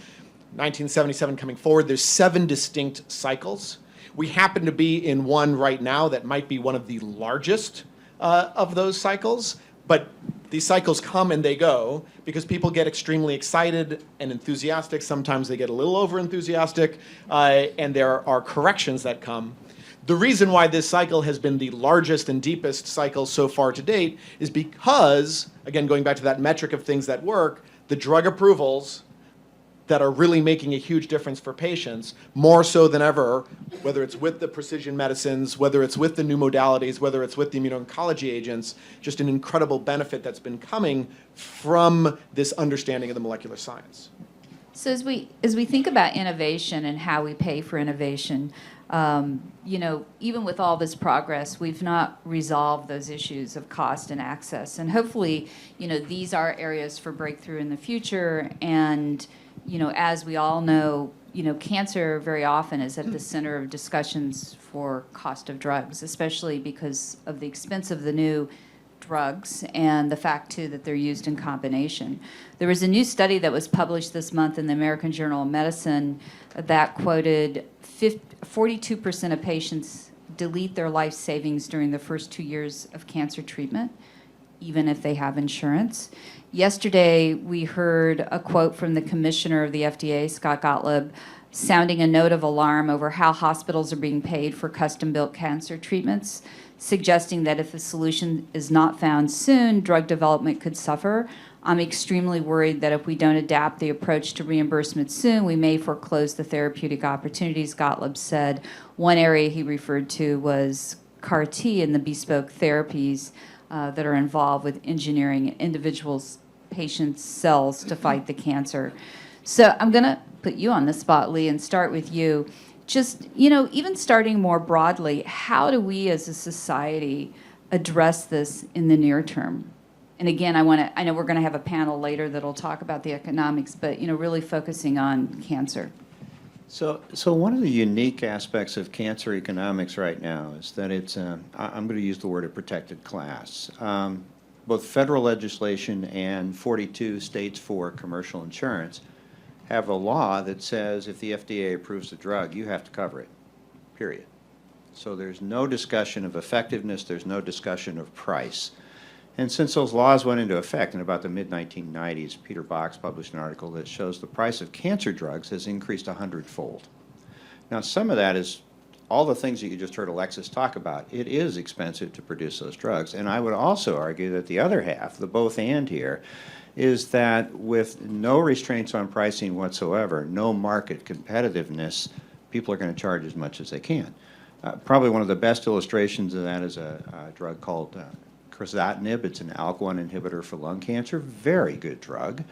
1977 coming forward. There's 7 distinct cycles. We happen to be in one right now that might be one of the largest of those cycles, but these cycles come and they go because people get extremely excited and enthusiastic. Sometimes they get a little over enthusiastic, and there are corrections that come. The reason why this cycle has been the largest and deepest cycle so far to date is because, again, going back to that metric of things that work, the drug approvals that are really making a huge difference for patients, more so than ever, whether it's with the precision medicines, whether it's with the new modalities, whether it's with the immuno-oncology agents, just an incredible benefit that's been coming from this understanding of the molecular science. So as we think about innovation and how we pay for innovation, even with all this progress, we've not resolved those issues of cost and access. And hopefully, these are areas for breakthrough in the future. And, as we all know, cancer very often is at the center of discussions for cost of drugs, especially because of the expense of the new drugs and the fact, too, that they're used in combination. There was a new study that was published this month in the American Journal of Medicine that quoted 42% of patients delete their life savings during the first 2 years of cancer treatment, even if they have insurance. Yesterday, we heard a quote from the commissioner of the FDA, Scott Gottlieb, sounding a note of alarm over how hospitals are being paid for custom-built cancer treatments, suggesting that if the solution is not found soon, drug development could suffer. I'm extremely worried that if we don't adapt the approach to reimbursement soon, we may foreclose the therapeutic opportunities, Gottlieb said. One area he referred to was CAR T and the bespoke therapies that are involved with engineering individuals' patients' cells to fight the cancer. So I'm going to put you on the spot, Lee, and start with you. Just, even starting more broadly, how do we as a society address this in the near term? And again, I know we're going to have a panel later that'll talk about the economics, but, really focusing on cancer. So one of the unique aspects of cancer economics right now is that it's, I'm going to use the word a protected class. Both federal legislation and 42 states for commercial insurance have a law that says if the FDA approves a drug, you have to cover it, period. So there's no discussion of effectiveness, there's no discussion of price. And since those laws went into effect in about the mid-1990s, Peter Box published an article that shows the price of cancer drugs has increased 100-fold. Now, some of that is all the things that you just heard Alexis talk about. It is expensive to produce those drugs. And I would also argue that the other half, the both and here, is that with no restraints on pricing whatsoever, no market competitiveness, people are going to charge as much as they can. Probably one of the best illustrations of that is a drug called crizotinib. It's an ALK1 inhibitor for lung cancer. Very good drug.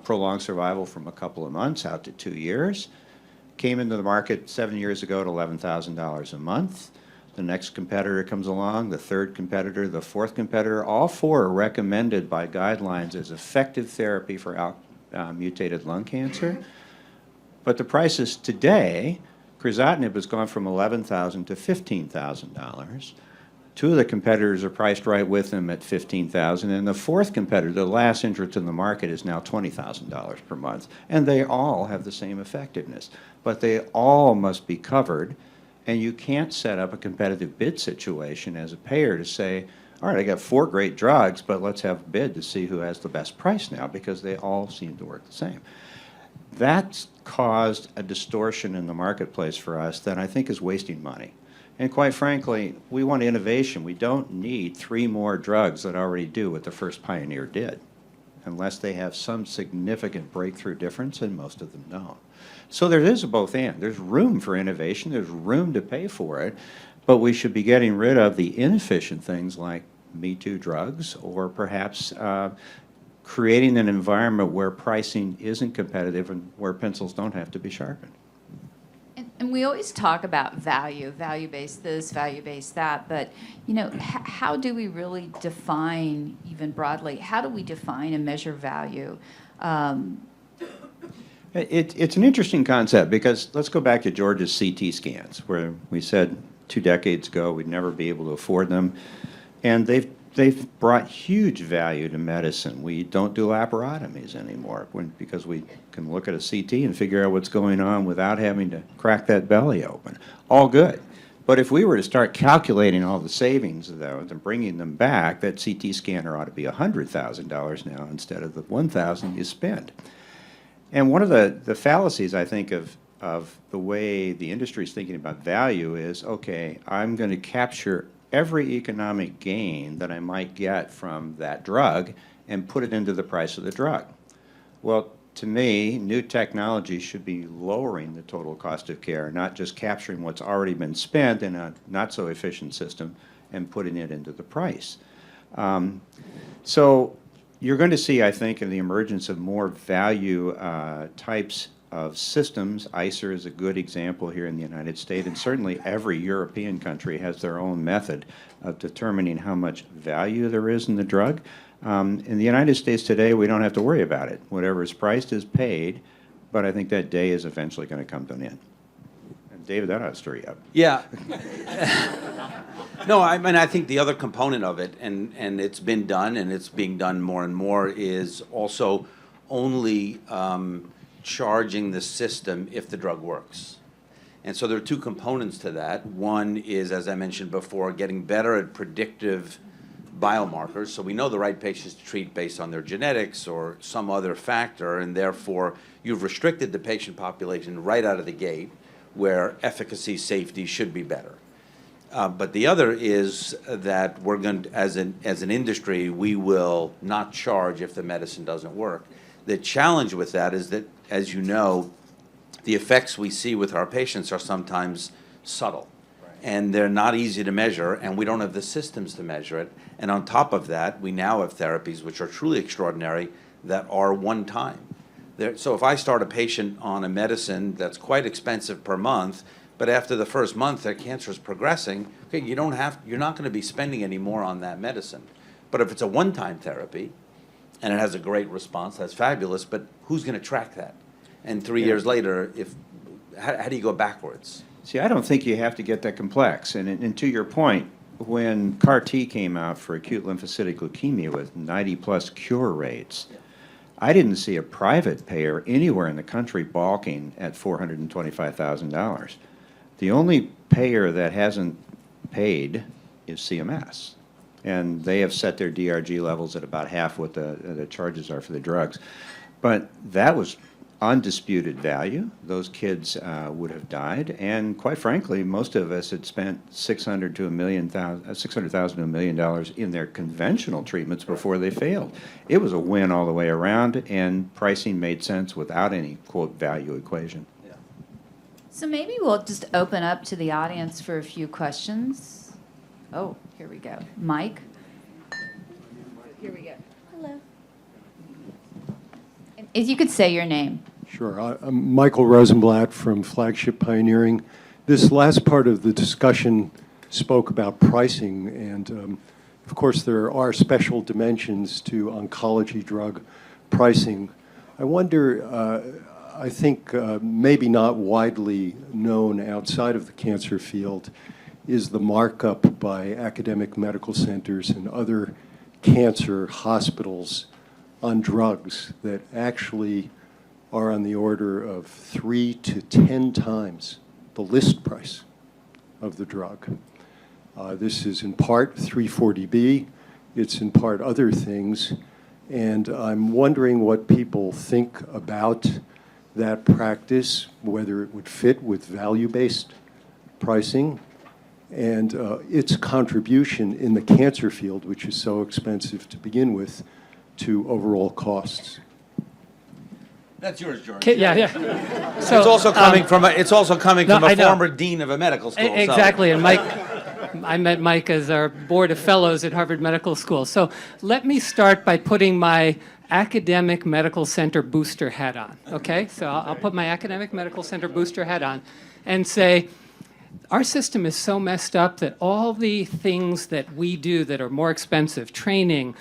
Prolonged survival from a couple of months out to 2 years. Came into the market 7 years ago at $11,000 a month. The next competitor comes along, the third competitor, the fourth competitor. All four are recommended by guidelines as effective therapy for ALK-mutated lung cancer. But the prices today, crizotinib has gone from $11,000 to $15,000. Two of the competitors are priced right with them at $15,000, and the fourth competitor, the last entrant in the market, is now $20,000 per month. And they all have the same effectiveness, but they all must be covered. And you can't set up a competitive bid situation as a payer to say, all right, I got 4 great drugs, but let's have a bid to see who has the best price now, because they all seem to work the same. That's caused a distortion in the marketplace for us that I think is wasting money. And quite frankly, we want innovation. We don't need 3 more drugs that already do what the first pioneer did, unless they have some significant breakthrough difference, and most of them don't. So there is a both and. There's room for innovation. There's room to pay for it. But we should be getting rid of the inefficient things like Me Too drugs, or perhaps creating an environment where pricing isn't competitive and where pencils don't have to be sharpened. And we always talk about value-based this, value-based that, but, how do we really define, even broadly, how do we define and measure value? It's an interesting concept, because let's go back to George's CT scans, where we said 2 decades ago we'd never be able to afford them. And they've they've brought huge value to medicine. We don't do laparotomies anymore because we can look at a CT and figure out what's going on without having to crack that belly open. All good. But if we were to start calculating all the savings of those and bringing them back, that CT scanner ought to be $100,000 now instead of the $1,000 you spend. And one of the fallacies, I think, of the way the industry is thinking about value is, okay, I'm going to capture every economic gain that I might get from that drug and put it into the price of the drug. Well, to me, new technology should be lowering the total cost of care, not just capturing what's already been spent in a not-so-efficient system and putting it into the price. So you're going to see, I think, in the emergence of more value types of systems. ICER is a good example here in the United States, and certainly every European country has their own method of determining how much value there is in the drug. In the United States today, we don't have to worry about it. Whatever is priced is paid, but I think that day is eventually going to come to an end. And David, that ought to stir you up. Yeah. No, I mean, I think the other component of it, and it's been done, and it's being done more and more, is also only charging the system if the drug works. And so there are two components to that. One is, as I mentioned before, getting better at predictive biomarkers. So we know the right patients to treat based on their genetics or some other factor, and therefore you've restricted the patient population right out of the gate where efficacy, safety should be better. But the other is that we're going to, as an industry, we will not charge if the medicine doesn't work. The challenge with that is that, as you know, the effects we see with our patients are sometimes subtle. And they're not easy to measure, and we don't have the systems to measure it. And on top of that, we now have therapies which are truly extraordinary that are one time. So if I start a patient on a medicine that's quite expensive per month, but after the first month their cancer is progressing, okay, you're not going to be spending any more on that medicine. But if it's a one-time therapy and it has a great response, that's fabulous, but who's going to track that? And 3 years later, how do you go backwards? See, I don't think you have to get that complex. And to your point, when CAR T came out for acute lymphocytic leukemia with 90-plus cure rates, I didn't see a private payer anywhere in the country balking at $425,000. The only payer that hasn't paid is CMS. And they have set their DRG levels at about half what the charges are for the drugs. But that was undisputed value. Those kids would have died, and quite frankly, most of us had spent $600,000 to $1 million in their conventional treatments before they failed. It was a win all the way around, and pricing made sense without any quote value equation. So maybe we'll just open up to the audience for a few questions. Oh, here we go. Mike? Here we go. Hello. And if you could say your name. Sure. I'm Michael Rosenblatt from Flagship Pioneering. This last part of the discussion spoke about pricing, and of course there are special dimensions to oncology drug pricing. I wonder, I think maybe not widely known outside of the cancer field, is the markup by academic medical centers and other cancer hospitals on drugs that actually are on the order of 3 to 10 times the list price of the drug. This is in part 340B, it's in part other things, and I'm wondering what people think about that practice, whether it would fit with value-based pricing, and its contribution in the cancer field, which is so expensive to begin with, to overall costs. That's yours, George. Yeah. So, it's also coming from a I know. former dean of a medical school. Exactly, and Mike, I met Mike as our board of fellows at Harvard Medical School. So let me start by putting my academic medical center booster hat on, okay? So I'll put my academic medical center booster hat on and say, our system is so messed up that all the things that we do that are more expensive, training,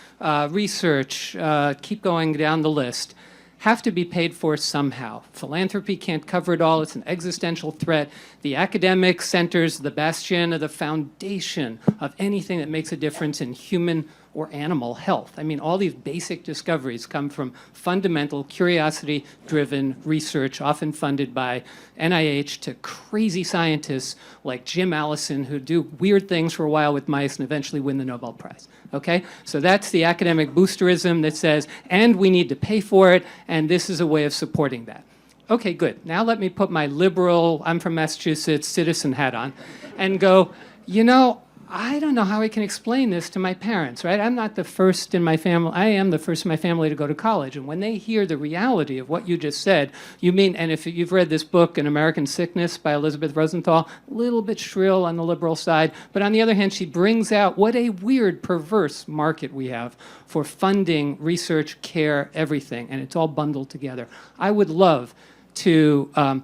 research, keep going down the list, have to be paid for somehow. Philanthropy can't cover it all. It's an existential threat. The academic centers, the bastion of the foundation of anything that makes a difference in human or animal health. I mean, all these basic discoveries come from fundamental, curiosity-driven research, often funded by NIH, to crazy scientists like Jim Allison, who do weird things for a while with mice and eventually win the Nobel Prize. Okay? So that's the academic boosterism that says, and we need to pay for it, and this is a way of supporting that. Okay, good. Now let me put my liberal, I'm from Massachusetts, citizen hat on, and go, you know, I don't know how I can explain this to my parents, right? I'm not the first in my family. I am the first in my family to go to college. And when they hear the reality of what you just said, you mean, and if you've read this book, An American Sickness by Elizabeth Rosenthal, a little bit shrill on the liberal side. But on the other hand, she brings out what a weird, perverse market we have for funding, research, care, everything. And it's all bundled together. I would love to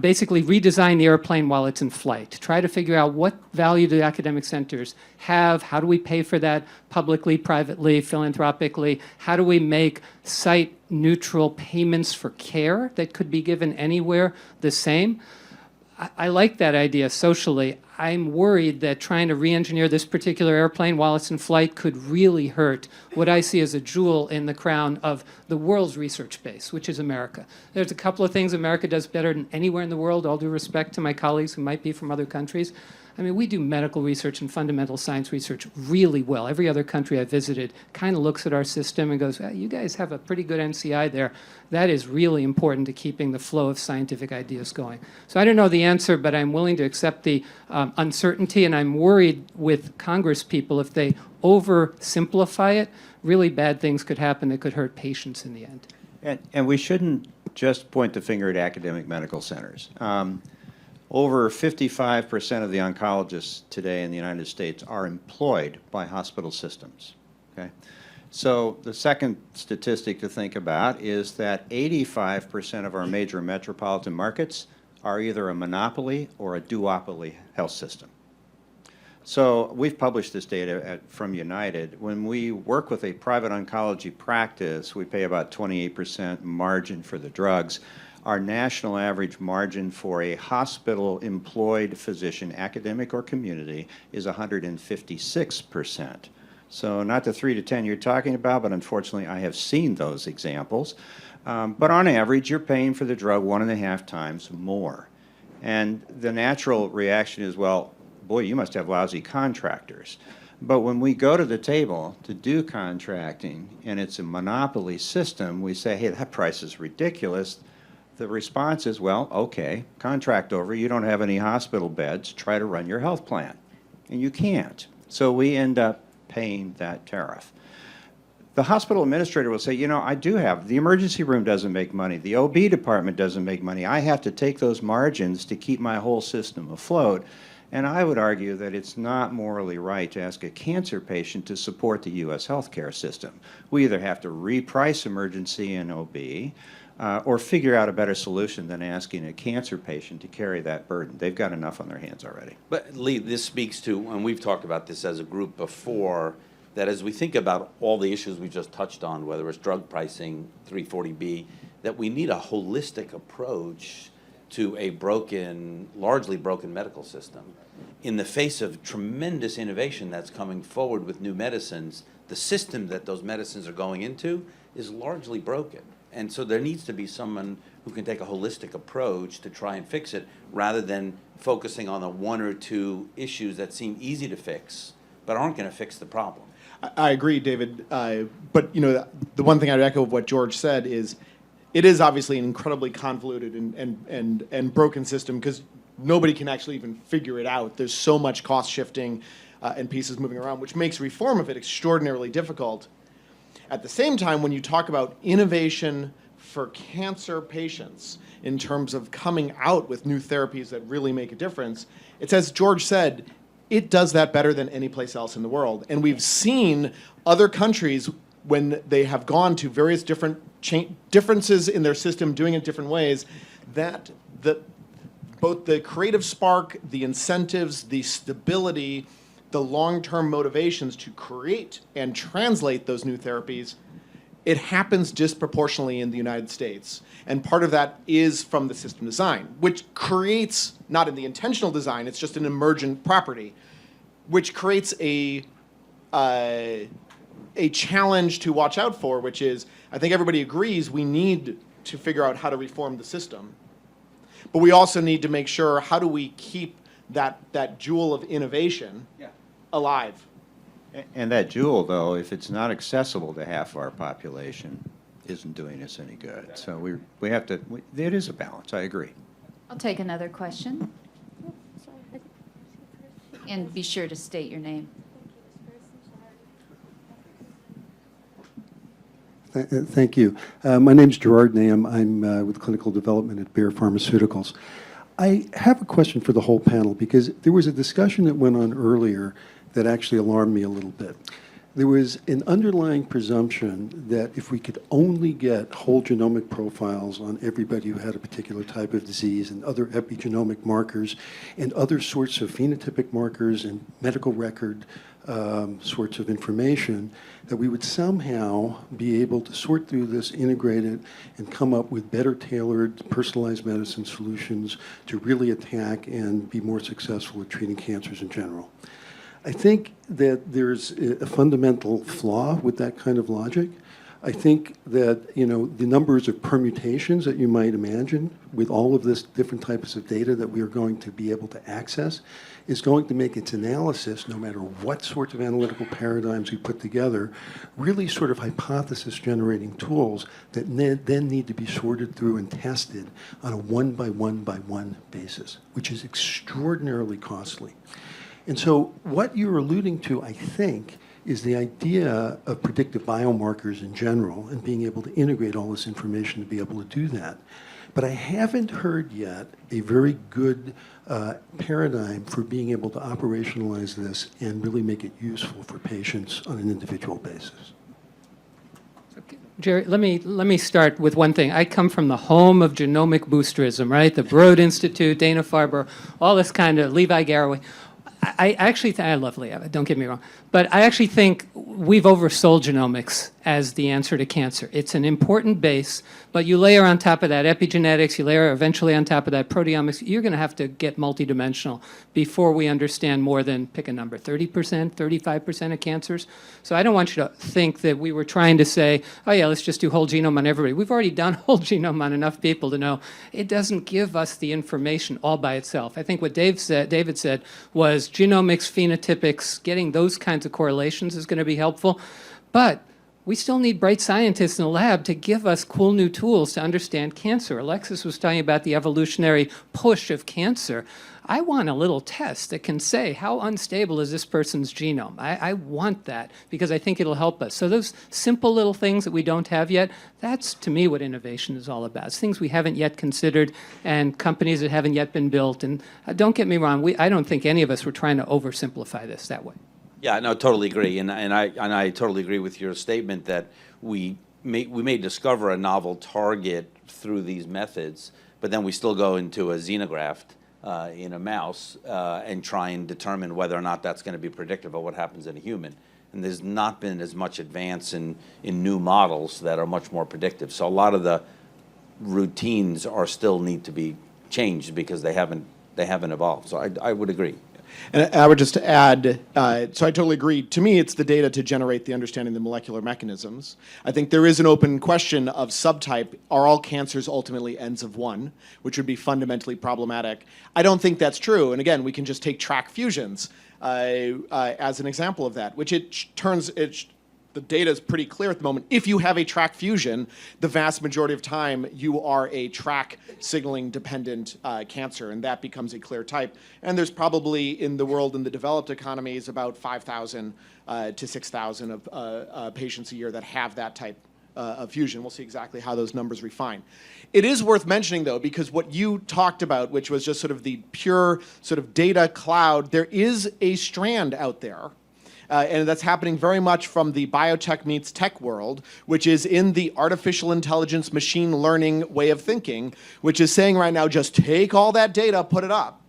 basically redesign the airplane while it's in flight. Try to figure out what value do the academic centers have, how do we pay for that publicly, privately, philanthropically, how do we make site-neutral payments for care that could be given anywhere the same? I like that idea socially. I'm worried that trying to re-engineer this particular airplane while it's in flight could really hurt what I see as a jewel in the crown of the world's research base, which is America. There's a couple of things America does better than anywhere in the world, all due respect to my colleagues who might be from other countries. I mean, we do medical research and fundamental science research really well. Every other country I visited kind of looks at our system and goes, you guys have a pretty good NCI there. That is really important to keeping the flow of scientific ideas going. So I don't know the answer, but I'm willing to accept the uncertainty, and I'm worried with Congress people, if they oversimplify it, really bad things could happen that could hurt patients in the end. And we shouldn't just point the finger at academic medical centers. Over 55% of the oncologists today in the United States are employed by hospital systems. Okay? So the second statistic to think about is that 85% of our major metropolitan markets are either a monopoly or a duopoly health system. So we've published this data from United. When we work with a private oncology practice, we pay about 28% margin for the drugs. Our national average margin for a hospital-employed physician, academic or community, is 156%. So not the 3 to 10 you're talking about, but unfortunately I have seen those examples. But on average, you're paying for the drug 1.5 times more. And the natural reaction is, well, boy, you must have lousy contractors. But when we go to the table to do contracting, and it's a monopoly system, we say, hey, that price is ridiculous. The response is, well, okay, contract over, you don't have any hospital beds, try to run your health plan. And you can't. So we end up paying that tariff. The hospital administrator will say, you know, I do have, the emergency room doesn't make money, the OB department doesn't make money, I have to take those margins to keep my whole system afloat. And I would argue that it's not morally right to ask a cancer patient to support the U.S. healthcare system. We either have to reprice emergency and OB, or figure out a better solution than asking a cancer patient to carry that burden. They've got enough on their hands already. But Lee, this speaks to, and we've talked about this as a group before, that as we think about all the issues we just touched on, whether it's drug pricing, 340B, that we need a holistic approach to a broken, largely broken medical system. In the face of tremendous innovation that's coming forward with new medicines, the system that those medicines are going into is largely broken. And so there needs to be someone who can take a holistic approach to try and fix it, rather than focusing on the 1 or 2 issues that seem easy to fix, but aren't going to fix the problem. I agree, David. But you know, the one thing I'd echo of what George said is, it is obviously an incredibly convoluted and broken system, because nobody can actually even figure it out. There's so much cost shifting and pieces moving around, which makes reform of it extraordinarily difficult. At the same time, when you talk about innovation for cancer patients in terms of coming out with new therapies that really make a difference, it's, as George said, it does that better than any place else in the world. And we've seen other countries, when they have gone to various different differences in their system, doing it different ways, that both the creative spark, the incentives, the stability, the long-term motivations to create and translate those new therapies, it happens disproportionately in the United States. And part of that is from the system design, which creates, not in the intentional design, it's just an emergent property, which creates a a challenge to watch out for, which is, I think everybody agrees we need to figure out how to reform the system. But we also need to make sure, how do we keep that jewel of innovation alive? And that jewel, though, if it's not accessible to half our population, isn't doing us any good. So we have to, it is a balance, I agree. I'll take another question. And be sure to state your name. Thank you. My name's Gerard Nam. I'm with clinical development at Bayer Pharmaceuticals. I have a question for the whole panel because there was a discussion that went on earlier that actually alarmed me a little bit. There was an underlying presumption that if we could only get whole genomic profiles on everybody who had a particular type of disease and other epigenomic markers and other sorts of phenotypic markers and medical record sorts of information, that we would somehow be able to sort through this, integrate it, and come up with better tailored, personalized medicine solutions to really attack and be more successful at treating cancers in general. I think that there's a fundamental flaw with that kind of logic. I think that, the numbers of permutations that you might imagine with all of this different types of data that we are going to be able to access is going to make its analysis, no matter what sorts of analytical paradigms we put together, really sort of hypothesis-generating tools that then need to be sorted through and tested on a one-by-one-by-one basis, which is extraordinarily costly. And so what you're alluding to, I think, is the idea of predictive biomarkers in general and being able to integrate all this information to be able to do that. But I haven't heard yet a very good paradigm for being able to operationalize this and really make it useful for patients on an individual basis. Jerry, let me start with one thing. I come from the home of genomic boosterism, right? The Broad Institute, Dana-Farber, all this kind of Levi Garraway. I actually I love Levi, don't get me wrong, but I actually think we've oversold genomics as the answer to cancer. It's an important base, but you layer on top of that epigenetics, you layer eventually on top of that proteomics, you're going to have to get multidimensional before we understand more than, pick a number, 30%, 35% of cancers. So I don't want you to think that we were trying to say, oh yeah, let's just do whole genome on everybody. We've already done whole genome on enough people to know it doesn't give us the information all by itself. I think what David said was genomics, phenotypics, getting those kinds of correlations is going to be helpful. But we still need bright scientists in the lab to give us cool new tools to understand cancer. Alexis was talking about the evolutionary push of cancer. I want a little test that can say, how unstable is this person's genome? I want that because I think it'll help us. So those simple little things that we don't have yet, that's to me what innovation is all about. It's things we haven't yet considered and companies that haven't yet been built. And don't get me wrong, I don't think any of us were trying to oversimplify this that way. Yeah, no, totally agree, and I totally agree with your statement that we may discover a novel target through these methods, but then we still go into a xenograft in a mouse and try and determine whether or not that's going to be predictive of what happens in a human. And there's not been as much advance in new models that are much more predictive. So a lot of the routines are still need to be changed because they haven't evolved. So I would agree. And I would just add, so I totally agree. To me, it's the data to generate the understanding of the molecular mechanisms. I think there is an open question of subtype. Are all cancers ultimately ends of one, which would be fundamentally problematic? I don't think that's true. And again, we can just take track fusions as an example of that, which the data is pretty clear at the moment. If you have a track fusion, the vast majority of time you are a track signaling dependent cancer, and that becomes a clear type. And there's probably in the world, in the developed economies, about 5,000 to 6,000 of patients a year that have that type of fusion. We'll see exactly how those numbers refine. It is worth mentioning, though, because what you talked about, which was just sort of the pure sort of data cloud, there is a strand out there. And that's happening very much from the biotech meets tech world, which is in the artificial intelligence, machine learning way of thinking, which is saying right now, just take all that data, put it up,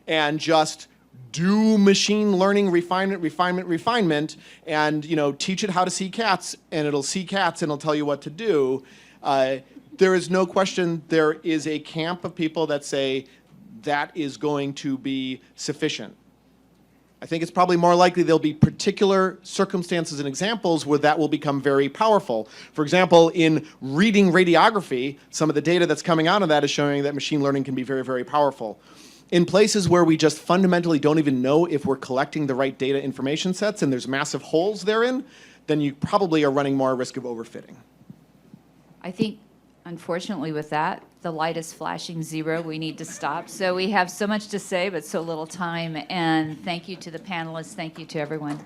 and just do machine learning refinement, and teach it how to see cats, and it'll see cats, and it'll tell you what to do. There is no question there is a camp of people that say that is going to be sufficient. I think it's probably more likely there'll be particular circumstances and examples where that will become very powerful. For example, in reading radiography, some of the data that's coming out of that is showing that machine learning can be very, very powerful. In places where we just fundamentally don't even know if we're collecting the right data information sets and there's massive holes therein, then you probably are running more risk of overfitting. I think, unfortunately, with that, the light is flashing 0. We need to stop. So we have so much to say, but so little time. And thank you to the panelists. Thank you to everyone.